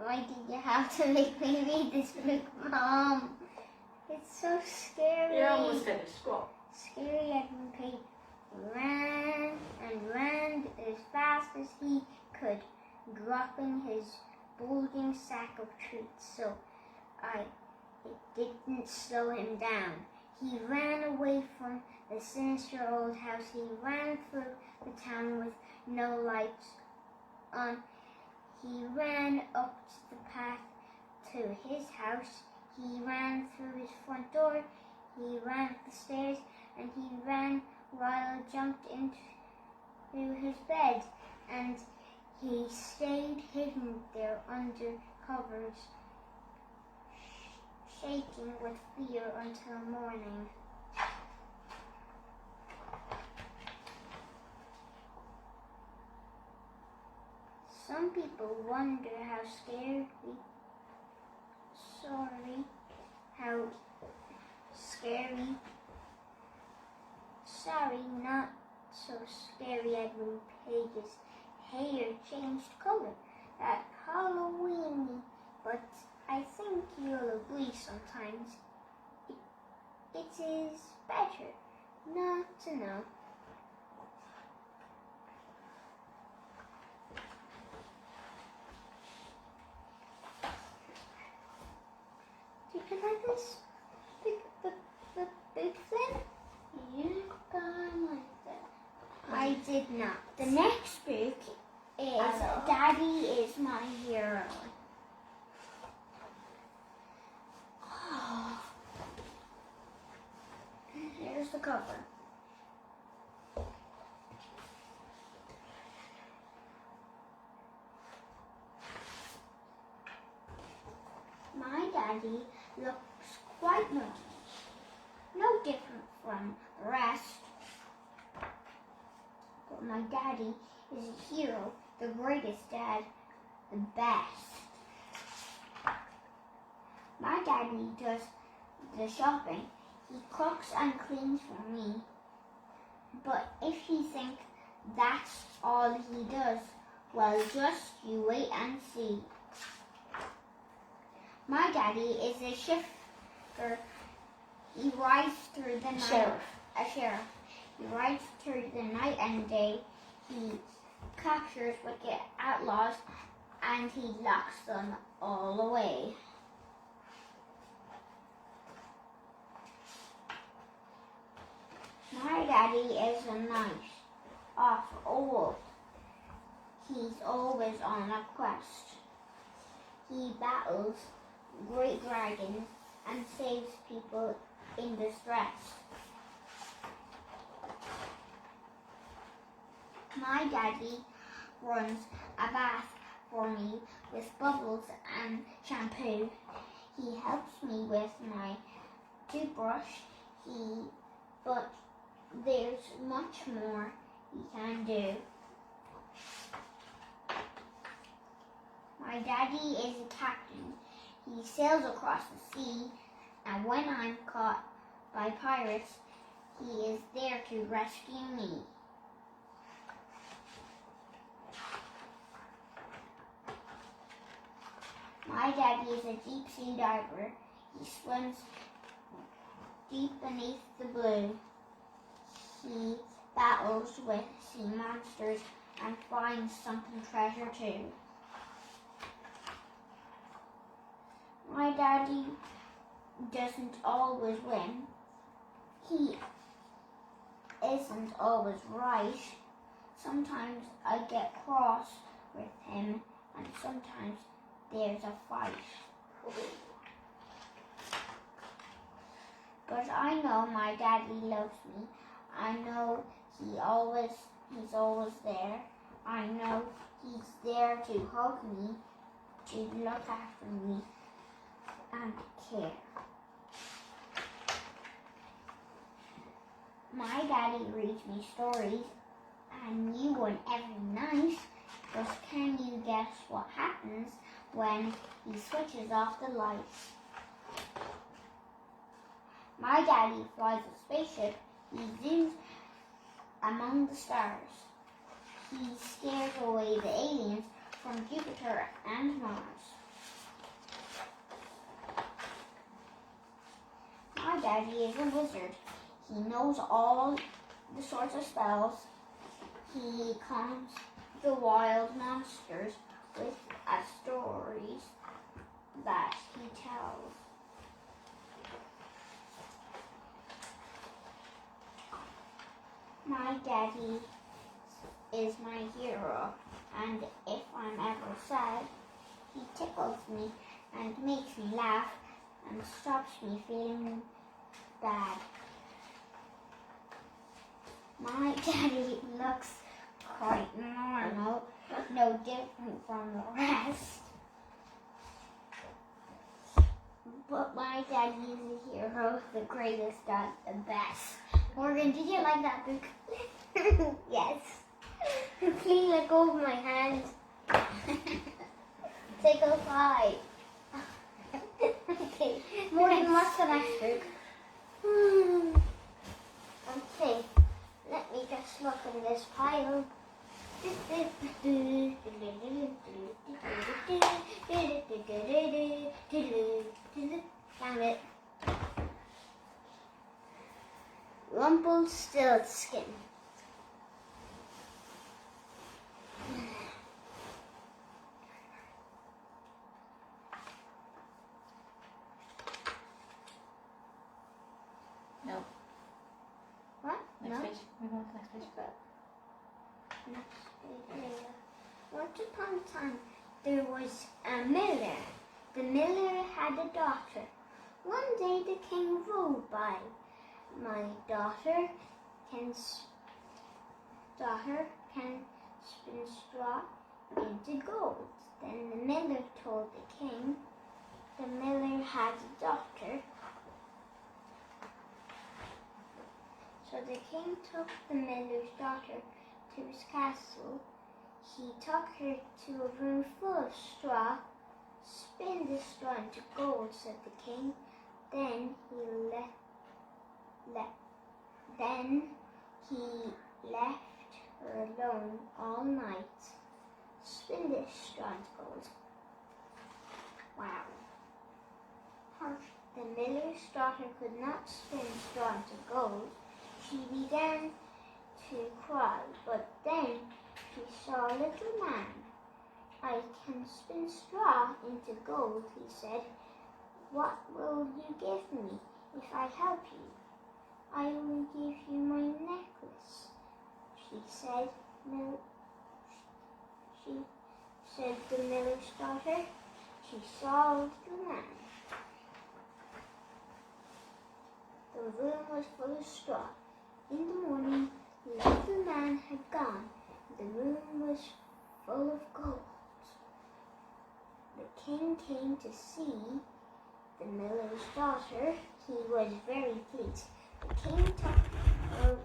Why did you have to make me read this book, Mom? It's so scary. You're almost finished. Go on. Scary Edmund Pig ran and ran as fast as he could, dropping his bulging sack of treats, so it didn't slow him down. He ran away from the sinister old house. He ran through the town with no lights on. He ran up the path to his house. He ran through his front door. He ran up the stairs, and he ran while jumped into his bed, and he stayed hidden there under covers, shaking with fear until morning. Some people wonder Sorry, not so scary. Edmund Pig's hair changed color at Halloween, but I think you'll agree sometimes it is better not to know. Do you like this big thing? Yeah, I like that. I did not. The next book is Daddy is My Hero. Here's the cover. My daddy looks quite normal, no different from the rest. But my daddy is a hero, the greatest dad, the best. My daddy does the shopping. He cooks and cleans for me. But if you think that's all he does, well, just you wait and see. My daddy is a shifter. He rides through the night. A sheriff. He rides through the night and day. He captures wicked outlaws and he locks them all away. My daddy is a nice off wolf. He's always on a quest. He battles great dragons and saves people in distress. My daddy runs a bath for me with bubbles and shampoo. He helps me with my toothbrush. But there's much more he can do. My daddy is a captain. He sails across the sea, and when I'm caught by pirates, he is there to rescue me. My daddy is a deep sea diver. He swims deep beneath the blue. He battles with sea monsters and finds sunken treasure too. My daddy doesn't always win. He isn't always right. Sometimes I get cross with him, and sometimes there's a fight. But I know my daddy loves me. I know he's always there. I know he's there to hug me, to look after me, and care. My daddy reads me stories, and new one every night. But can you guess what happens when he switches off the lights? My daddy flies a spaceship. He zooms among the stars. He scares away the aliens from Jupiter and Mars. My daddy is a wizard. He knows all the sorts of spells. He calms the wild monsters with stories that he tells. My daddy is my hero, and if I'm ever sad, he tickles me and makes me laugh and stops me feeling bad. My daddy looks quite normal, no different from the rest. But my daddy is a hero, the greatest and the best. Morgan, did you like that book? Yes. Please let go of my hand. Take a 5. Okay. Morgan, what's the next book? Okay. Let me just look in this pile. Found it. Rumpelstiltskin. No. What? Next No. page. Move on to the next page. Once upon a time, there was a miller. The miller had a daughter. One day the king rode by. My daughter can spin straw into gold. Then the miller told the king. The miller had a daughter. So the king took the miller's daughter to his castle. He took her to a room full of straw. Spin the straw into gold, said the king. Then he left her alone all night. Spin this straw into gold. Wow. the miller's daughter could not spin straw into gold, she began to cry, but then she saw a little man. I can spin straw into gold, he said. What will you give me if I help you? I will give you my necklace, she said. She said the miller's daughter. She saw a little man. The room was full of straw. In the morning, the little man had gone. The room was full of gold. The king came to see the miller's daughter. He was very pleased. The king took her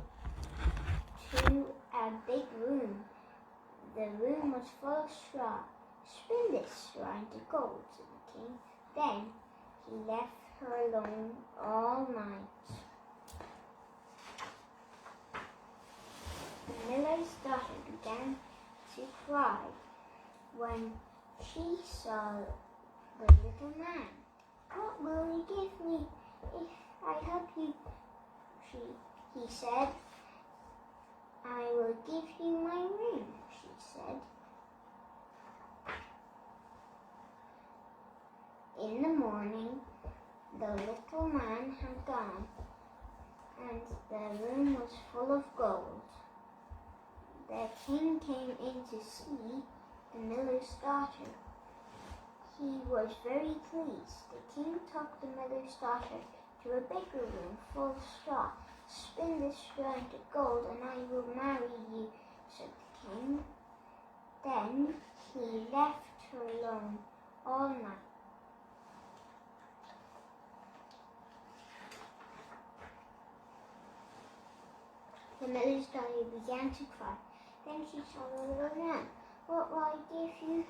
to a big room. The room was full of straw. Spin this straw into gold, said the king. Then he left her alone all night. The miller's daughter began to cry when she saw the little man. What will you give me if I help you? He said. I will give you my ring, she said. In the morning, the little man had gone, and the room was full of gold. The king came in to see the miller's daughter. He was very pleased. The king took the miller's daughter to a bigger room full of straw. Spin this straw into gold, and I will marry you, said the king. Then he left her alone all night. The miller's daughter began to cry. Then she saw the little man. What will I give you?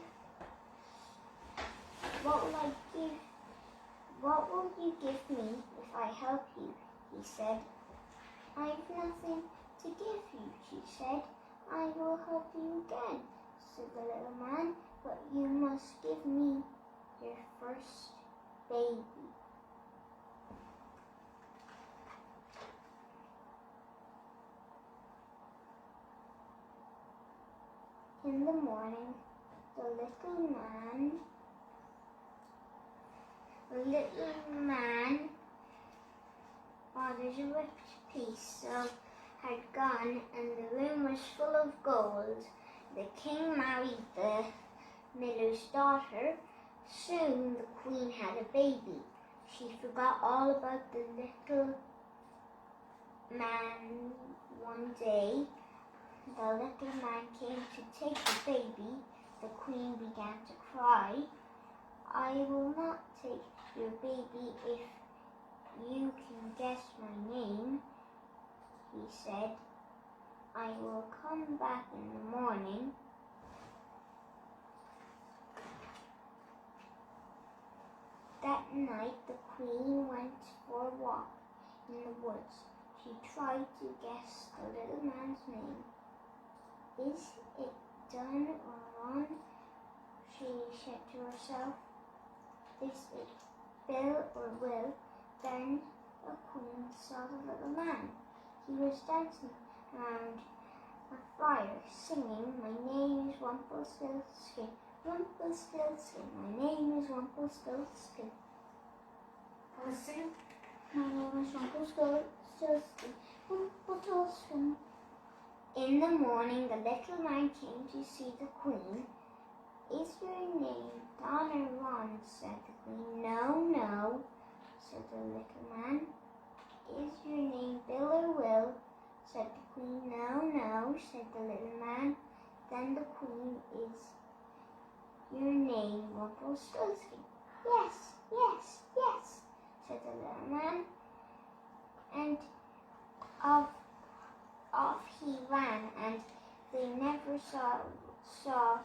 What will you give me if I help you? He said. I have nothing to give you, she said. I will help you again, said the little man, but you must give me your first baby. In the morning, the little man ordered a whipped piece had gone, and the room was full of gold. The king married the miller's daughter. Soon the queen had a baby. She forgot all about the little man one day. The little man came to take the baby. The queen began to cry. I will not take your baby if you can guess my name, he said. I will come back in the morning. That night the queen went for a walk in the woods. She tried to guess the little man's name. Is it done or on? She said to herself. Is it Bill or Will? Then the queen saw the little man. He was dancing around a fire, singing, My name is Rumpelstiltskin. Rumpelstiltskin, my name is Rumpelstiltskin. Sing. My name is Rumpelstiltskin. Rumpelstiltskin. In the morning, the little man came to see the queen. Is your name Don or Ron? Said the queen. No, no, said the little man. Is your name Bill or Will? Said the queen. No, no, said the little man. Then the queen, is your name Rumpelstiltskin? Yes, yes, yes, said the little man. And off he ran, and they never saw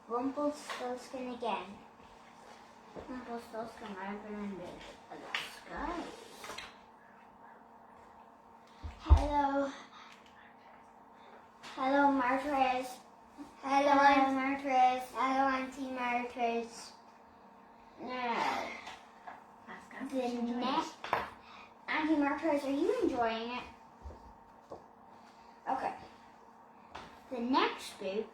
Rumpelstiltskin again. Rumpelstiltskin arrived in the sky. Hello, Martyress. Hello, Martyress. Hello, Auntie Martyress. No. That's good. The next, Auntie Marquez, are you enjoying it? Okay. The next book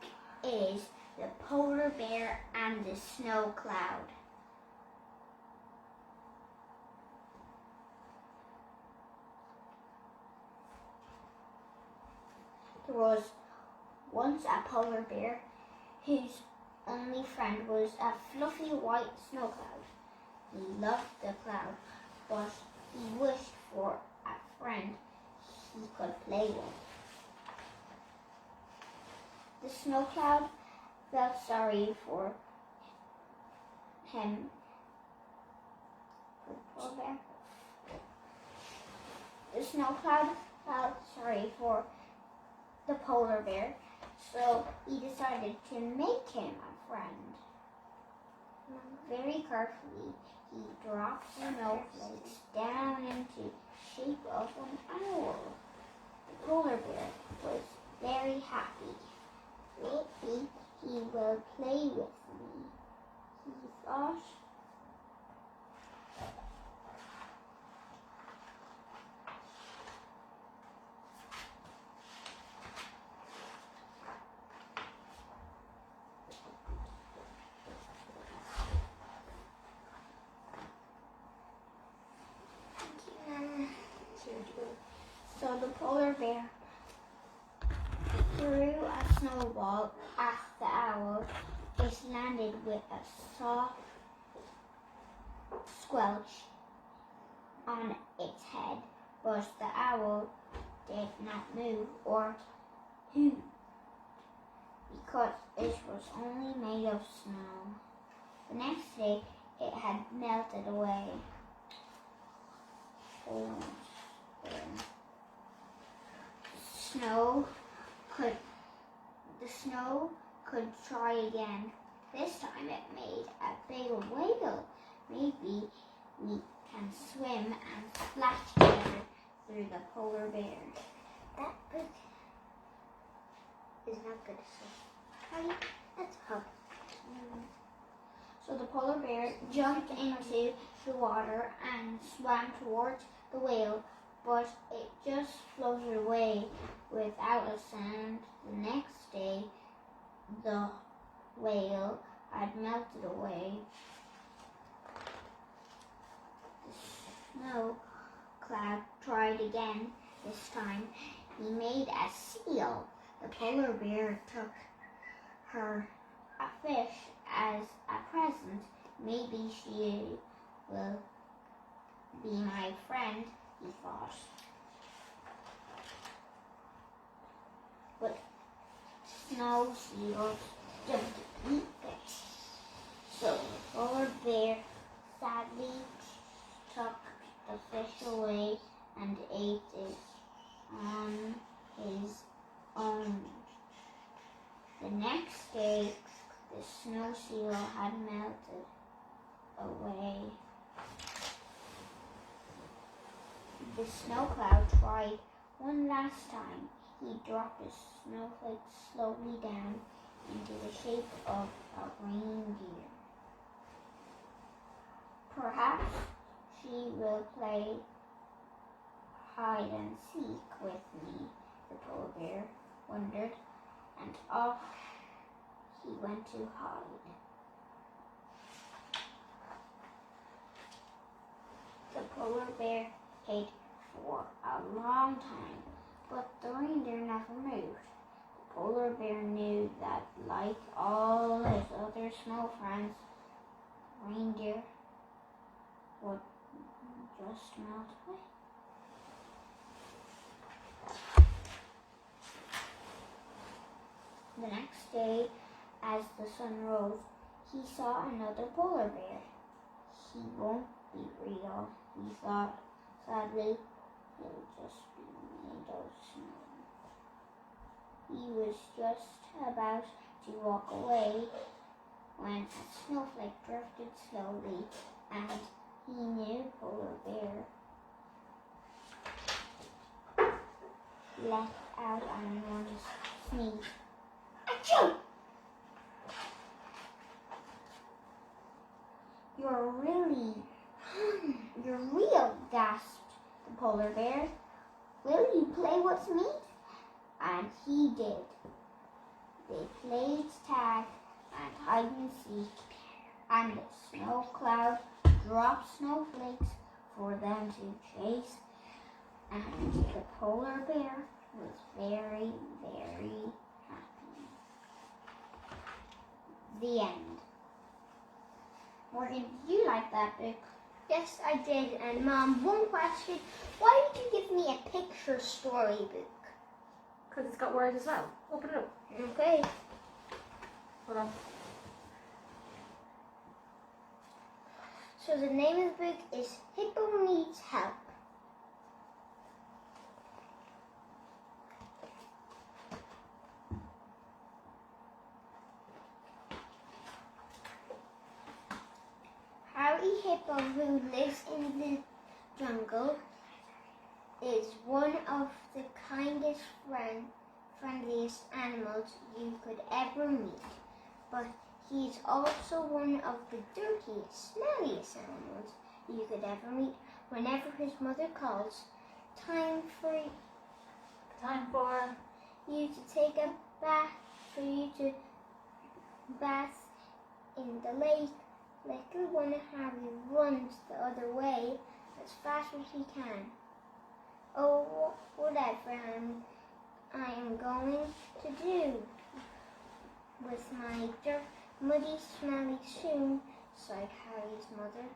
is The Polar Bear and the Snow Cloud. There was once a polar bear whose only friend was a fluffy white snow cloud. He loved the cloud, but he wished for a friend he could play with. The snow cloud felt sorry for him. The snow cloud felt sorry for the polar bear, so he decided to make him a friend. Very carefully, he dropped snowflakes down into the shape of an owl. The polar bear was very happy. Maybe he will play with me, he thought. So the polar bear threw a snowball at the owl. It landed with a soft squelch on its head, but the owl did not move or hoot because it was only made of snow. The next day it had melted away. The snow could try again. This time it made a big whale. Maybe we can swim and splash together through the polar bear. That book is not good to say. That's hard. So the polar bear jumped into the water and swam towards the whale, but it just floated away without a sound. The next day, the whale had melted away. The snow cloud tried again. This time, he made a seal. The polar bear took her a fish as a present. Maybe she will be my friend, he thought. But snow seals don't eat fish. So the polar bear sadly took the fish away and ate it on his own. The next day, the snow seal had melted away. The snow cloud tried one last time. He dropped the snowflakes slowly down into the shape of a reindeer. Perhaps she will play hide and seek with me, the polar bear wondered, and off he went to hide. The polar bear hid for a long time, but the reindeer never moved. The polar bear knew that, like all his other snow friends, reindeer would just melt away. The next day, as the sun rose, he saw another polar bear. He won't be real, he thought sadly. He'll just be made of snow. He was just about to walk away when a snowflake drifted slowly, and he knew polar bear let out an enormous sneeze. Achoo! You're polar bear, "Will you play with me?" And he did. They played tag and hide and seek, and the snow cloud dropped snowflakes for them to chase, and the polar bear was very, very happy. The end. Morgan, did you like that book? Yes, I did. And Mom, one question. Why did you give me a picture storybook? Because it's got words as well. Open it up. Okay. Hold on. So the name of the book is Hippo Needs Help. Harry Hippo, who lives in the jungle, is one of the kindest, friendliest animals you could ever meet. But he is also one of the dirtiest, smelliest animals you could ever meet. Whenever his mother calls, time for you to take a bath, for you to bath in the lake, little one Harry runs the other way as fast as he can. Oh, whatever I am going to do with my muddy, smelly soon, sighed Harry's mother.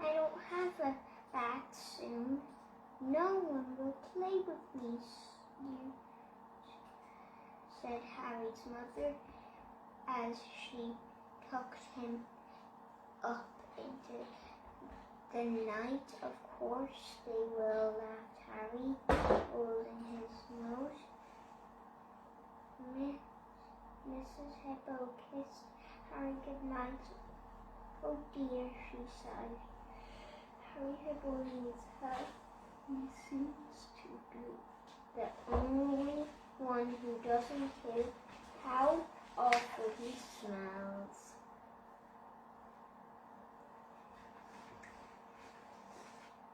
I don't have a bath soon. No one will play with me, said Harry's mother as she tucked him up into the night. Of course they will, laughed Harry, holding his nose. Mrs. Hippo kissed Harry goodnight. Oh dear, she sighed. Harry Hippo needs help. He seems to be the only one who doesn't care how awful he smells.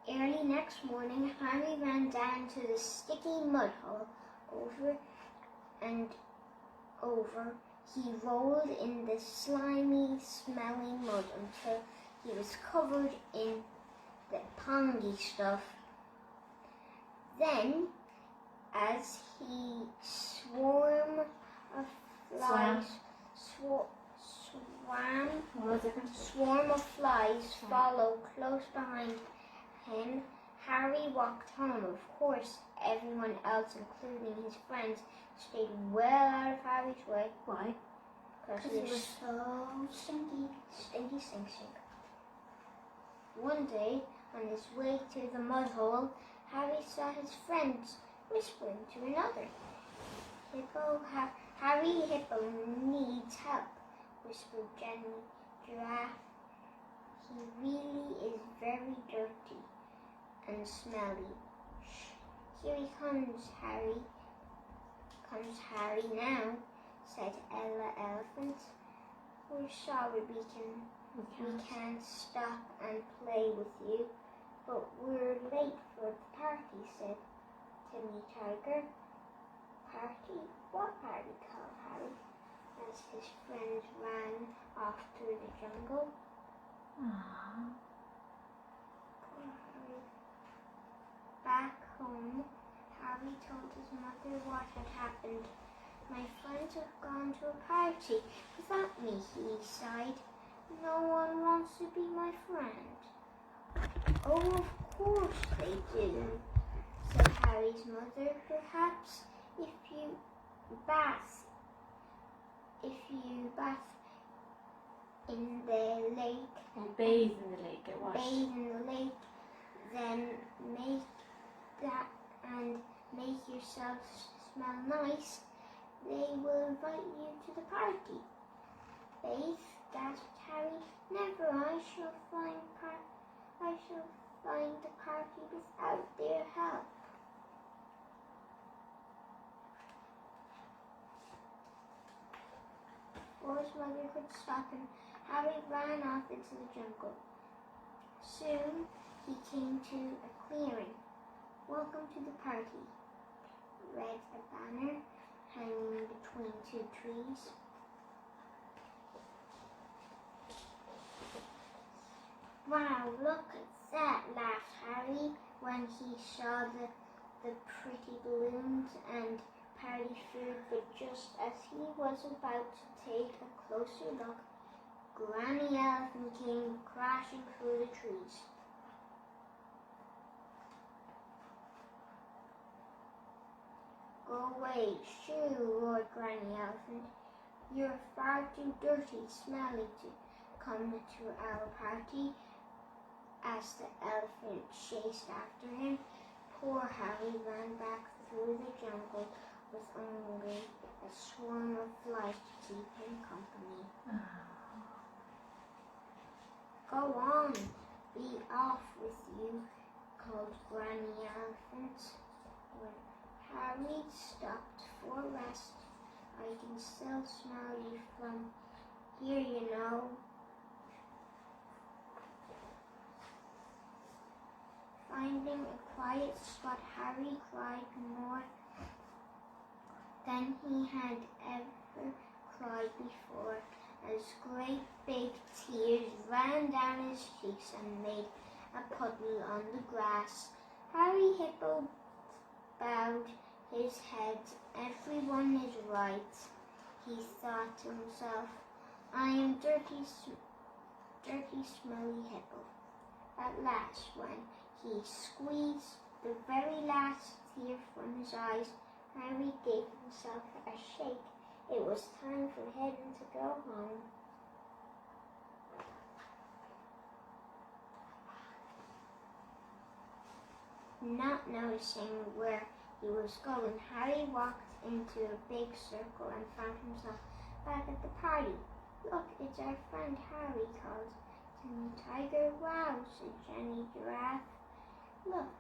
Early next morning, Harry ran down to the sticky mud hole. Over and over, he rolled in the slimy, smelling mud until he was covered in the pongy stuff. Then, as he swarm of flies followed close behind him, Harry walked home. Of course, everyone else, including his friends, stayed well out of Harry's way. Why? Because he was so stinky. Stinky, stink, stink. One day, on his way to the mud hole, Harry saw his friends whispering to another. Harry Hippo needs help, whispered Jenny Giraffe. He really is very dirty and smelly. Here he comes, Harry. Comes Harry now, said Ella Elephant. We're sorry we can't stop and play with you, but we're late for the party, said Timmy Tiger. Party? What party? Called Harry, as his friends ran off through the jungle. Aww. Poor Harry. Back home, Harry told his mother what had happened. My friends have gone to a party without me, he sighed. No one wants to be my friend. Oh, of course they do, said Harry's mother. Perhaps if you bath in the lake, And bathe in the lake, get washed. bathe in the lake, then make yourself smell nice, they will invite you to the party. Bathe, gasped Harry. Never, I shall find the party without their help. Before his mother could stop him, Harry ran off into the jungle. Soon he came to a clearing. Welcome to the party, read a banner hanging between two trees. Wow, look at that, laughed Harry when he saw the pretty balloons and party food, but just as he was about to take a closer look, Granny Elephant came crashing through the trees. Go away, shoo, roared Granny Elephant. You're far too dirty, smelly to come to our party. As the elephant chased after him, poor Harry ran back through the jungle with only a swarm of flies to keep him company. Go on, be off with you, called Granny Elephant. When Harry stopped for rest, I can still smell you from here, you know. Finding a quiet spot, Harry cried more than he had ever cried before, as great big tears ran down his cheeks and made a puddle on the grass. Harry Hippo bowed his head. Everyone is right, he thought to himself. I am dirty, smelly Hippo. At last, when he squeezed the very last tear from his eyes, Harry gave himself a shake. It was time for him to go home. Not noticing where he was going, Harry walked into a big circle and found himself back at the party. Look, it's our friend Harry, called Timmy Tiger. Wow, said Jenny Giraffe. Look,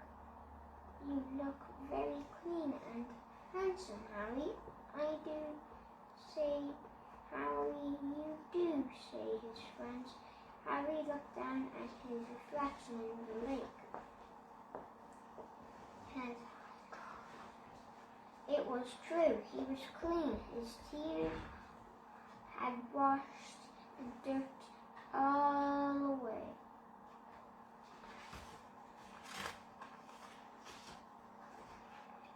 you look very clean and handsome, Harry. I do say, Harry, you do, say his friends. Harry looked down at his reflection in the lake. And it was true, he was clean. His tears had washed the dirt all away.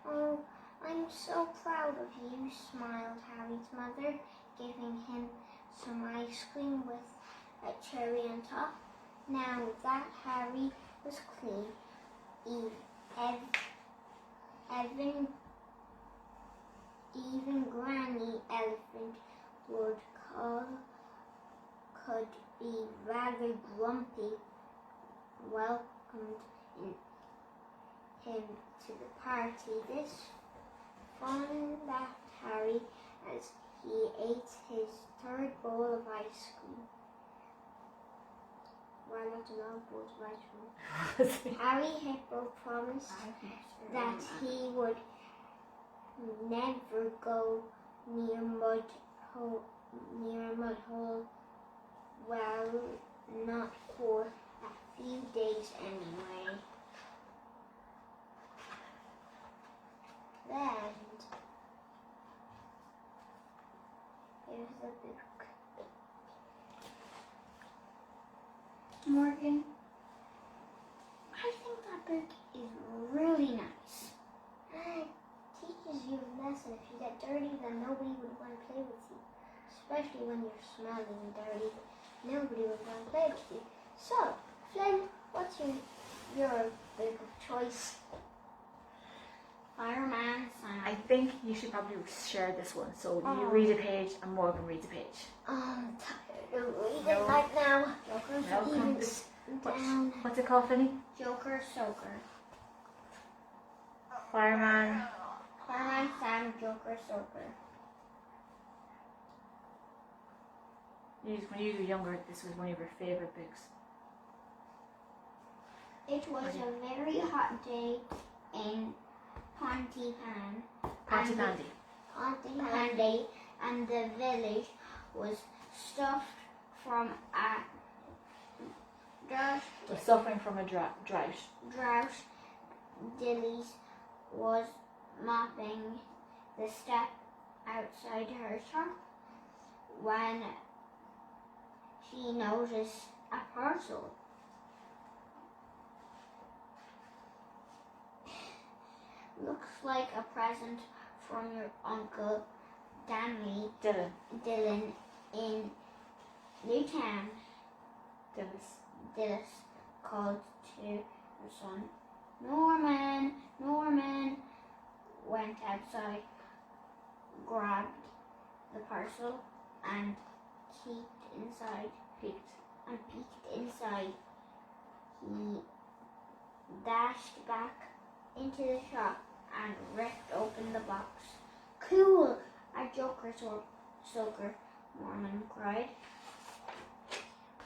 Oh, I'm so proud of you, smiled Harry's mother, giving him some ice cream with a cherry on top. Now that Harry was clean, even Granny Elephant could be rather grumpy, welcomed him to the party. This fun, laughed Harry as he ate his third bowl of ice cream. Why not a long bowl of ice cream? Harry Hippo promised that he would never go near a mud hole. Well, not for a few days anyway. Then here's the book. Morgan, I think that book is really nice. It teaches you a lesson. If you get dirty, then nobody would want to play with you. Especially when you're smelly and dirty, nobody would want to play with you. So, Flynn, what's your book of choice? Fireman Sam. I think you should probably share this one. So you read a page and Morgan reads a page. I'm tired of reading right now. Joker's No, even down. What's it called, Finny? Joker Soaker. Fireman. Fireman Sam, Joker Soaker. When you were younger, this was one of your favourite books. It was a very hot day in Pontypan. Pontypandy. And the village was stuffed from Was suffering from a drought. Dilly was mopping the step outside her shop when she noticed a parcel. Looks like a present from your uncle Dylan in Leitrim. Dillis called to her son. Norman went outside, grabbed the parcel and peeked inside. He dashed back into the shop and ripped open the box. Cool! A joker soaker, Norman cried.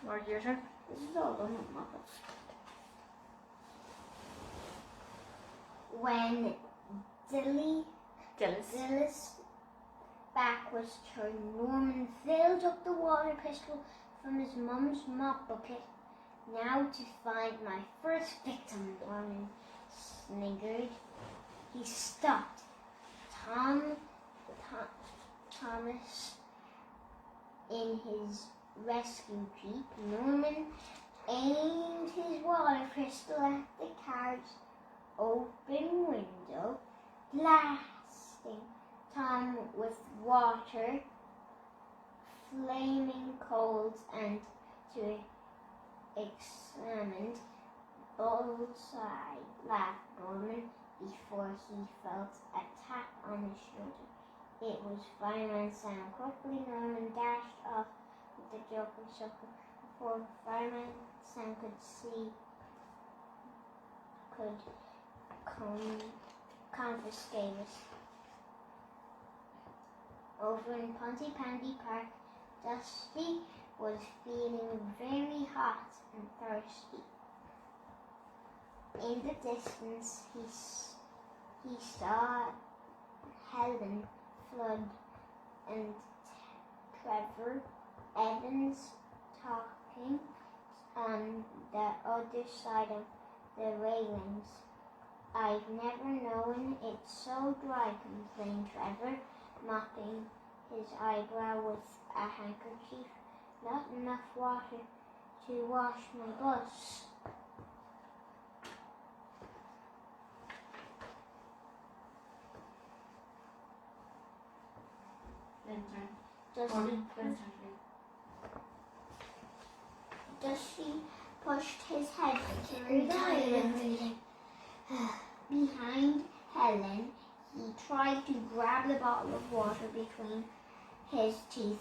Mark, your turn. This is all done with Muppets. When Dillis' back was turned, Norman filled up the water pistol from his mum's mop bucket. Now to find my first victim, Norman sniggered. He stopped. Thomas in his rescue jeep. Norman aimed his water pistol at the car's open window, blasting Tom with water, flaming coals, and to examine bullseye, laughed Norman before he felt a tap on his shoulder. It was Fireman Sam. Quickly, Norman dashed off with the joker sucker before Fireman Sam could confiscate it. Over in Pontypandy Park, Dusty was feeling very hot and thirsty. In the distance, he saw Helen, Flood, and Trevor Evans talking on the other side of the railings. I've never known it so dry, complained Trevor, mopping his eyebrow with a handkerchief. Not enough water to wash my bus. Dusty pushed his head through the railing. Behind Helen, he tried to grab the bottle of water between his teeth,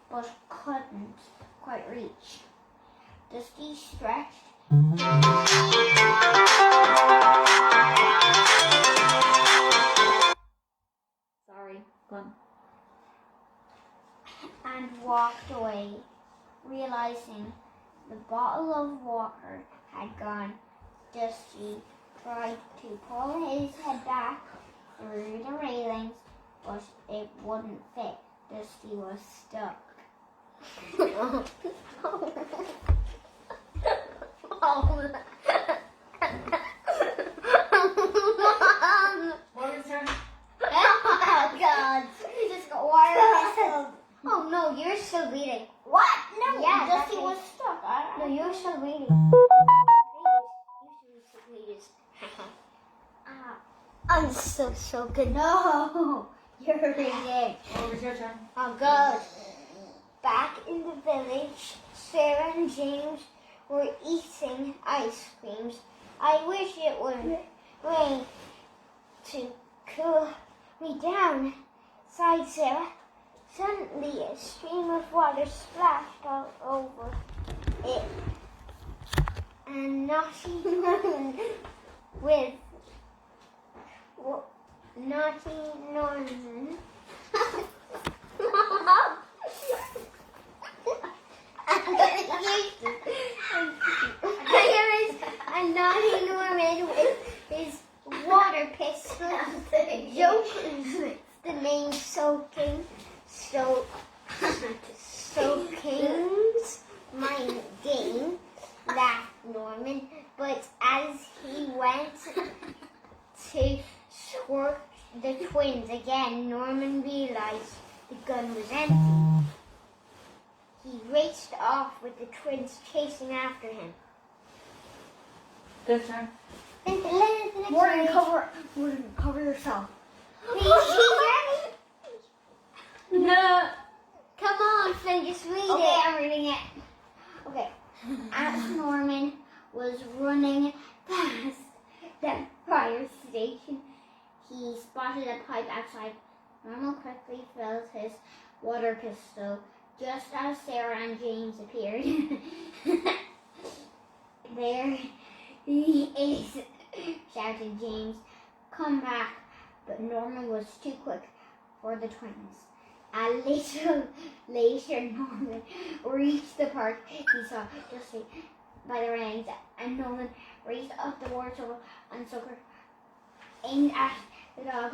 but couldn't quite reach. Dusty stretched. Sorry, go on. And walked away, realizing the bottle of water had gone. Dusty tried to pull his head back through the railings, but it wouldn't fit. Dusty was stuck. What was turn? Oh God! You just got water. Oh no, you're still reading. What? No, Yeah, Dusty that was stuck. No, you're still reading. I'm so good. No, you're reading. What was your turn? Oh God. Back in the village, Sarah and James were eating ice creams. I wish it would rain to cool me down, sighed Sarah. Suddenly, a stream of water splashed all over it, and Naughty Norman with his water pistol, Joker's the name Soaking's mind game, laughed went to squirt the twins again, Norman realized the gun was empty. He raced off with the twins chasing after him. Good turn. Morgan, cover yourself. No. Come on, Finn, just read Okay, it. I'm reading it. Okay. As Norman was running past the fire station, he spotted a pipe outside. Norman quickly filled his water pistol just as Sarah and James appeared. There he is, shouted James. Come back. But Norman was too quick for the twins. A little later, Norman reached the park. He saw Dusty by the reins, and Norman raised up the water shovel and sucker aimed at the dog.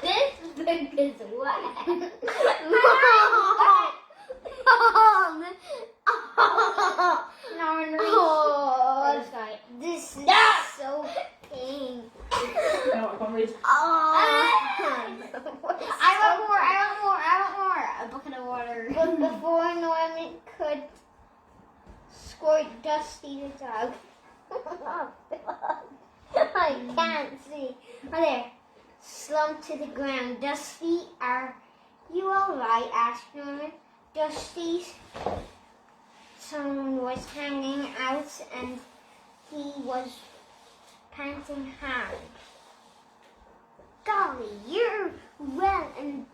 This book is wet. Norman reached for the sky. This is so pink. No, I'm going to read. I want more. A bucket of water. But before Norman could squirt Dusty the dog, I can't see. Oh, there. Slumped to the ground. Dusty, are you alright? Asked Norman. Dusty's tongue was hanging out and he was panting hard. Golly, you're well and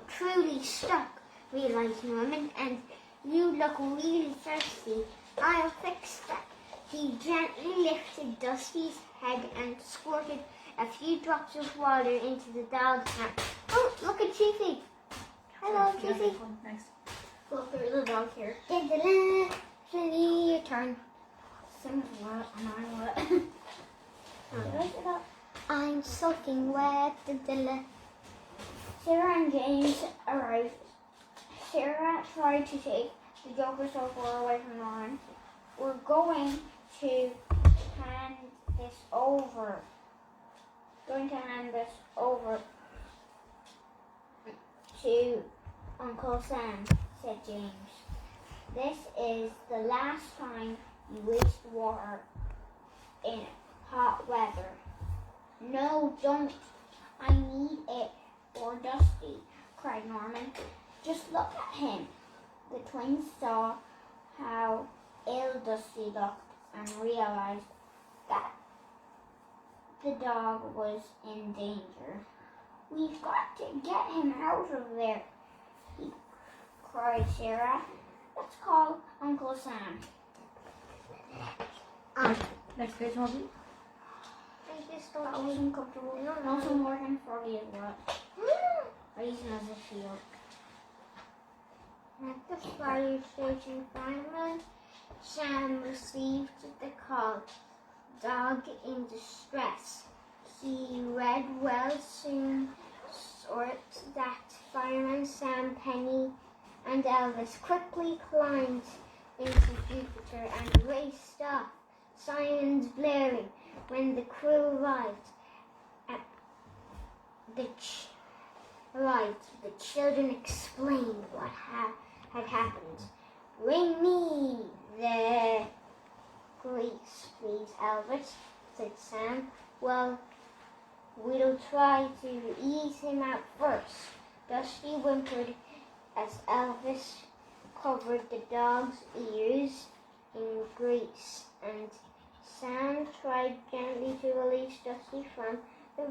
truly stuck, realized Norman, and you look really thirsty. I'll fix that. He gently lifted Dusty's head and squirted a few drops of water into the dog's mouth. Oh, look at Chiefy. Hello, Chiefy. Nice. Look, there's a dog here. Finny, your turn. Someone's wet and I'm wet. I'm soaking wet. Sarah and James arrived. Sarah tried to take the Joker sofa away from Norman. We're going to hand this over. To Uncle Sam, said James. This is the last time you waste water in hot weather. No, don't. I need it for Dusty, cried Norman. Just look at him. The twins saw how ill Dusty looked and realized that the dog was in danger. We've got to get him out of there, cried Sarah. Let's call Uncle Sam. Next page, Morgan. I just That don't wasn't comfortable. And also Morgan Froggy as well. I use him as a shield. At the fire station, fireman Sam received the call. Dog in distress. He read well soon sort that fireman Sam, Penny, and Elvis quickly climbed into Jupiter and raced off. Sirens blaring. When the crew arrived, the children explained what had happened. Bring me the grease, please, Elvis, said Sam. Well, we'll try to ease him out first. Dusty whimpered as Elvis covered the dog's ears in grease, and Sam tried gently to release Dusty from the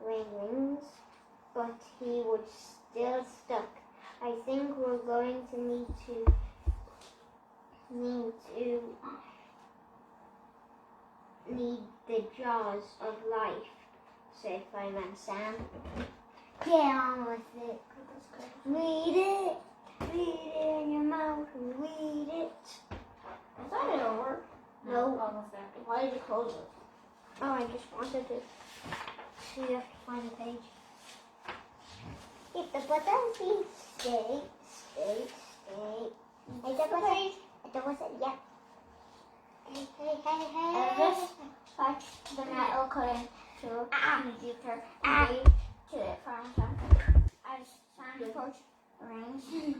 railings, but he was still stuck. I think we're going to need the jaws of life, said Fireman Sam. Get on with it. Read it. Read it in your mouth. Read it. Is that it over? No. Almost there. Why did you close it? Oh, I just wanted to see if I could find the page. put them feet straight. I don't want to, yeah. Hey. This touch the metal cutting tool and the Jupiter gave to it from Sam. As Sam approached the rings,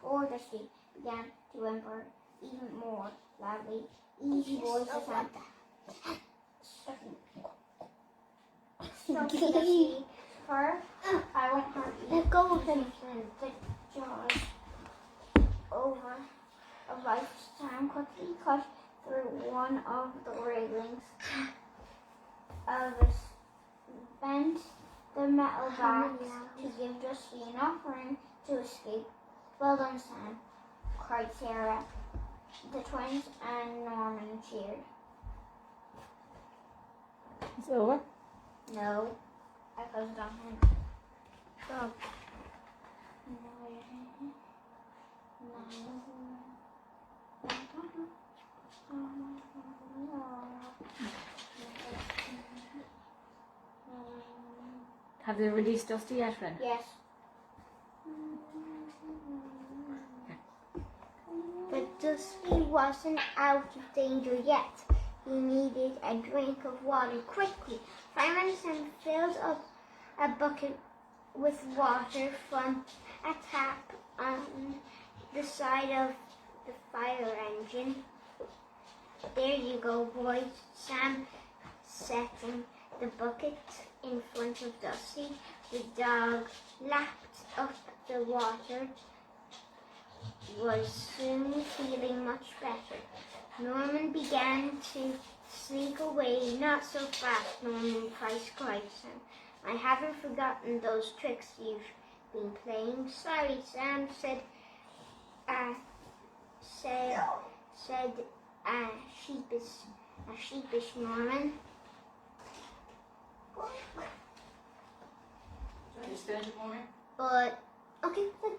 poor Dusty began to whimper even more loudly. Easy boys to Sam. Stuffy Dusty, her, I won't hurt you. Let go of him. The jaws over a lifetime quickly cut through one of the railings. Elvis bent the metal back to give Dusty enough room to escape. Well done, Sam, cried Sarah. The twins and Norman cheered. It's over. No, I closed it on him. Go. Have they released Dusty yet, friend? Yes. But Dusty wasn't out of danger yet. He needed a drink of water quickly. Fireman Sam filled up a bucket with water from a tap on the side of the fire engine. There you go, boys. Sam setting the bucket in front of Dusty. The dog lapped up the water, was soon feeling much better. Norman began to sneak away. Not so fast, Norman, cried Sam. I haven't forgotten those tricks you've been playing. Sorry, Sam, said a sheepish Norman. But okay, okay.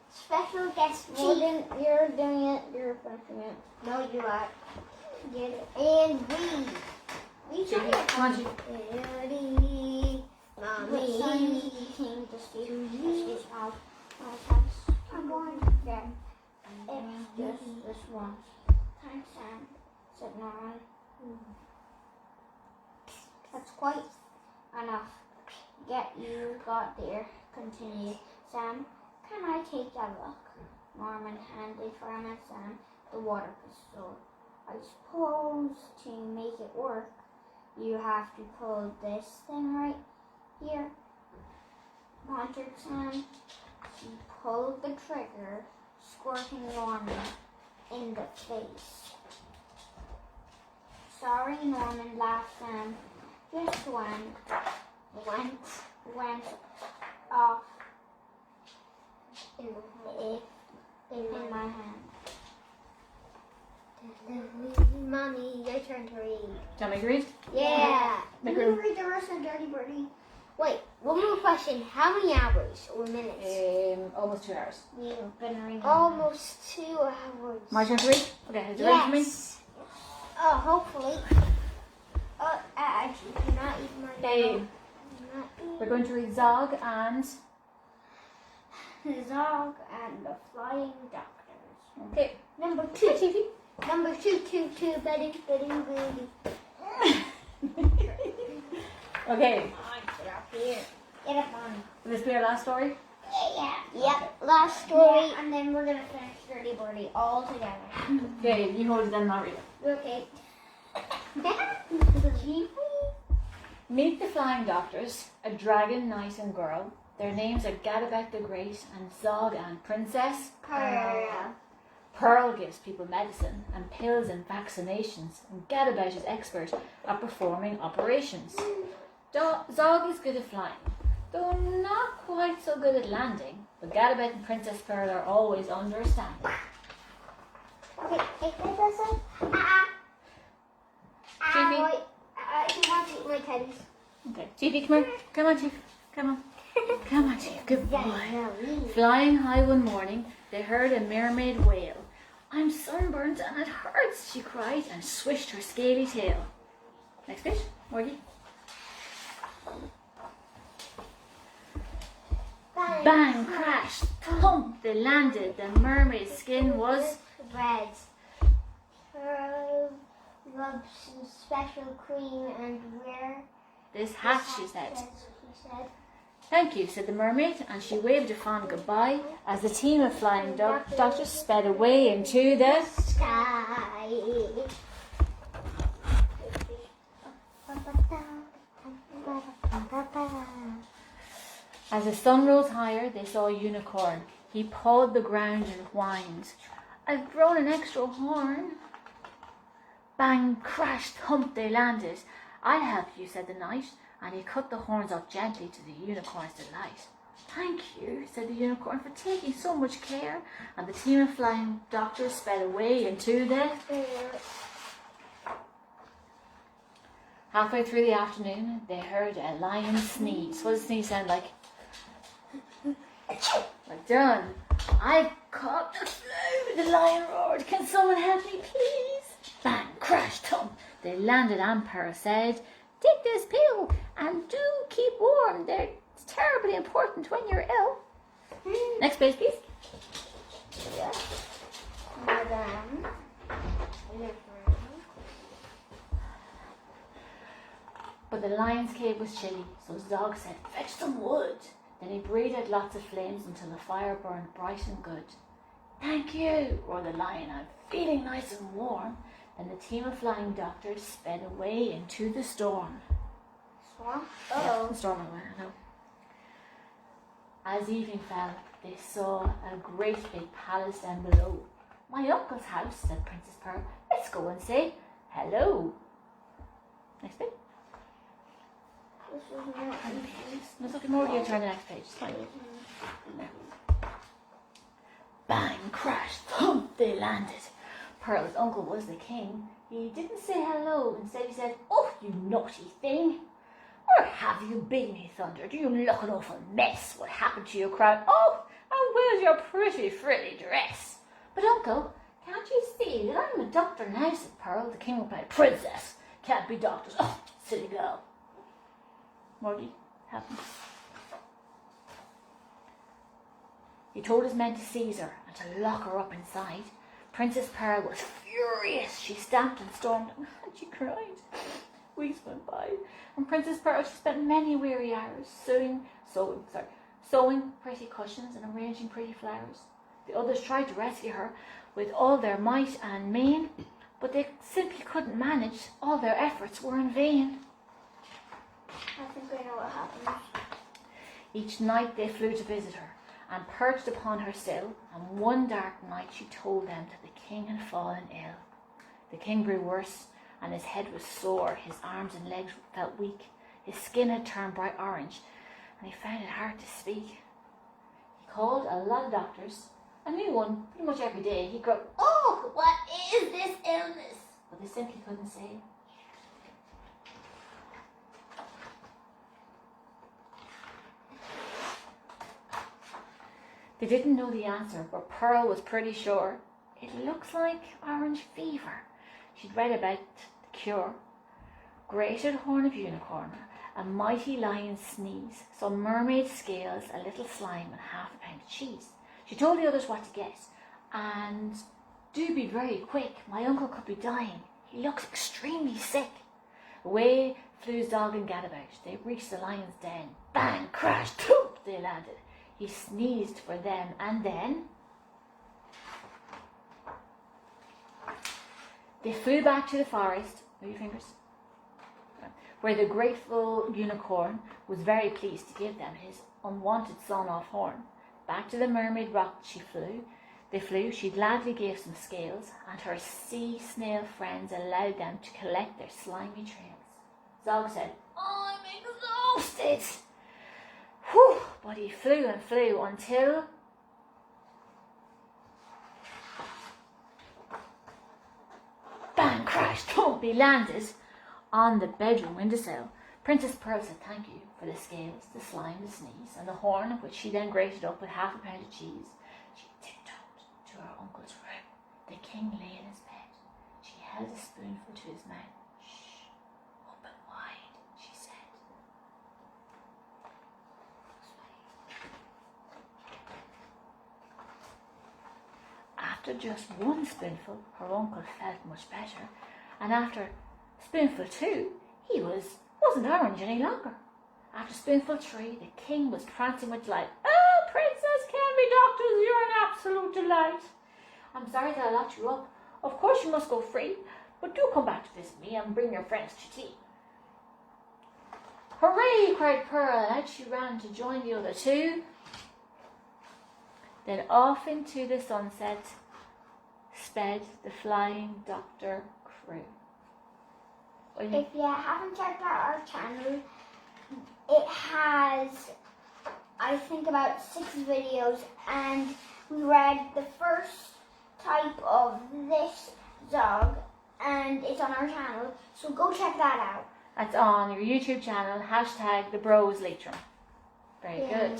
Special guest Well, Chief. then you're doing it. You're finishing it. No, you are. Get it. And we Chiefy, come on, Chief. Mommy. Came to Steve. Steve's mouth. I'm going there. It's just this once. Thanks, Sam, said Norman. That's quite enough. Get you got there, continued Sam. Can I take a look? Norman handed Fireman Sam the water pistol. I suppose to make it work, you have to pull this thing right here. Pondered Sam. He pulled the trigger, squirting Norman in the face. Sorry, Norman, laughed Sam. Just went off in my hand. Mommy, your turn to read. Do you want me to read? Yeah. Make Can room. you read the rest of Dirty Birdie? Wait, one more question. How many hours or minutes? Almost 2 hours. You've been reading. Almost 2 hours. My turn to read? Okay, is it ready for me? Yes. Oh, hopefully. Oh, actually, cannot eat my Okay, Not eat. we're going to read Zog and... Zog and the Flying Doctors. Okay. Number 2. Number 2, Betty, Booty. Okay, Get up here. Get up on. will this be our last story? Yeah. Yep, last story. Yeah, and then we're going to finish Dirty Birdie all together. Okay, you hold it then and I'll read it. Okay. Meet the Flying Doctors, a dragon knight and girl. Their names are Gadabeth the Great and Zog and Princess Pearl. Pearl gives people medicine and pills and vaccinations, and Gadabeth is expert at performing operations. Zog is good at flying, though not quite so good at landing, but Gadabeth and Princess Pearl are always understanding. Okay, wait. Chiefy. Wait. He wants to eat my teddies. Okay, Chiefy, come here. Come on, Chief. Come on. Come on, Chief. Good boy. Yeah, no, Flying high one morning, they heard a mermaid wail. I'm sunburnt and it hurts, she cried and swished her scaly tail. Next page, Morgie. Bang, crash, thump, they landed. The mermaid's skin was red. Pearl rubbed some special cream and wear this hat, she said. She said. Thank you, said the mermaid, and she waved a fond goodbye as the team of flying doctors sped away into the Sky. As the sun rose higher, they saw a unicorn. He pawed the ground and whined. I've grown an extra horn. Bang, crash, thump, they landed. I'll help you, said the knight, and he cut the horns off gently to the unicorn's delight. Thank you, said the unicorn, for taking so much care, and the team of flying doctors sped away into the... Halfway through the afternoon, they heard a lion sneeze. What does a sneeze sound like? Like done. I've caught the flu, the lion roared. Can someone help me, please? Bang, crash, thump. They landed and Pearl said, take this pill and do keep warm. They're terribly important when you're ill. Next page, please. Yeah. Madame. But the lion's cave was chilly, so Zog said, fetch some wood. Then he breathed out lots of flames until the fire burned bright and good. Thank you, roared the lion. I'm feeling nice and warm. Then the team of flying doctors sped away into the storm. Storm? Yeah, the storm, I know. As evening fell, they saw a great big palace down below. My uncle's house, said Princess Pearl. Let's go and say hello. Next page. This is not Let's look at more here. Turn the next page. It's fine. Bang, crash, thump, they landed. Pearl's uncle was the king. He didn't say hello. Instead he said, oh, you naughty thing. Where have you been, he thundered. You look an awful mess. What happened to your crown? Oh, and where's your pretty frilly dress? But uncle, can't you see that I'm a doctor now, said Pearl. The king replied, princess, can't be doctors. Oh, silly girl. Morgie, help me. He told his men to seize her and to lock her up inside. Princess Pearl was furious. She stamped and stormed and she cried. Weeks went by, and Princess Pearl, she spent many weary hours sewing pretty cushions and arranging pretty flowers. The others tried to rescue her with all their might and main, but they simply couldn't manage. All their efforts were in vain. I think I know what happened. Each night they flew to visit her and perched upon her sill, and one dark night she told them that the king had fallen ill. The king grew worse, and his head was sore, his arms and legs felt weak, his skin had turned bright orange, and he found it hard to speak. He called a lot of doctors, a new one pretty much every day. He croaked, oh, what is this illness? But they simply couldn't say. They didn't know the answer, but Pearl was pretty sure. It looks like orange fever. She'd read about the cure. Grated horn of unicorn, a mighty lion's sneeze, some mermaid scales, a little slime, and half a pound of cheese. She told the others what to get. And do be very quick, my uncle could be dying. He looks extremely sick. Away flew Zog and Gadabout. They reached the lion's den. Bang, crash, thump, they landed. He sneezed for them, and then they flew back to the forest, move your fingers, where the grateful unicorn was very pleased to give them his unwanted sawn-off horn. Back to the mermaid rock she flew. They flew. She gladly gave some scales, and her sea snail friends allowed them to collect their slimy trails. Zog said, I'm exhausted. Whew, but he flew and flew until bang, crash, thump, he landed on the bedroom windowsill. Princess Pearl said thank you for the scales, the slime, the sneeze, and the horn, which she then grated up with half a pound of cheese. She tiptoed to her uncle's room. The king lay in his bed. She held a spoonful to his mouth. Shh, open wide, she said. After just one spoonful, her uncle felt much better, and after spoonful 2, he wasn't orange any longer. After spoonful 3, the king was prancing with delight. "Oh, Princess Canby Doctors, you're an absolute delight. I'm sorry that I locked you up. Of course you must go free, but do come back to visit me and bring your friends to tea." "Hooray!" cried Pearl, and out she ran to join the other 2. Then off into the sunset sped the flying doctor crew. If you haven't checked out our channel, it has, I think, about 6 videos, and we read the first type of this Zog, and it's on our channel, so go check that out. That's on your YouTube channel, #TheBrosLeitrim. Very good.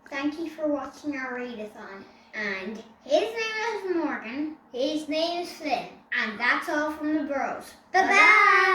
Thank you for watching our readathon. And his name is Morgan, his name is Flynn, and that's all from the bros. Bye-bye!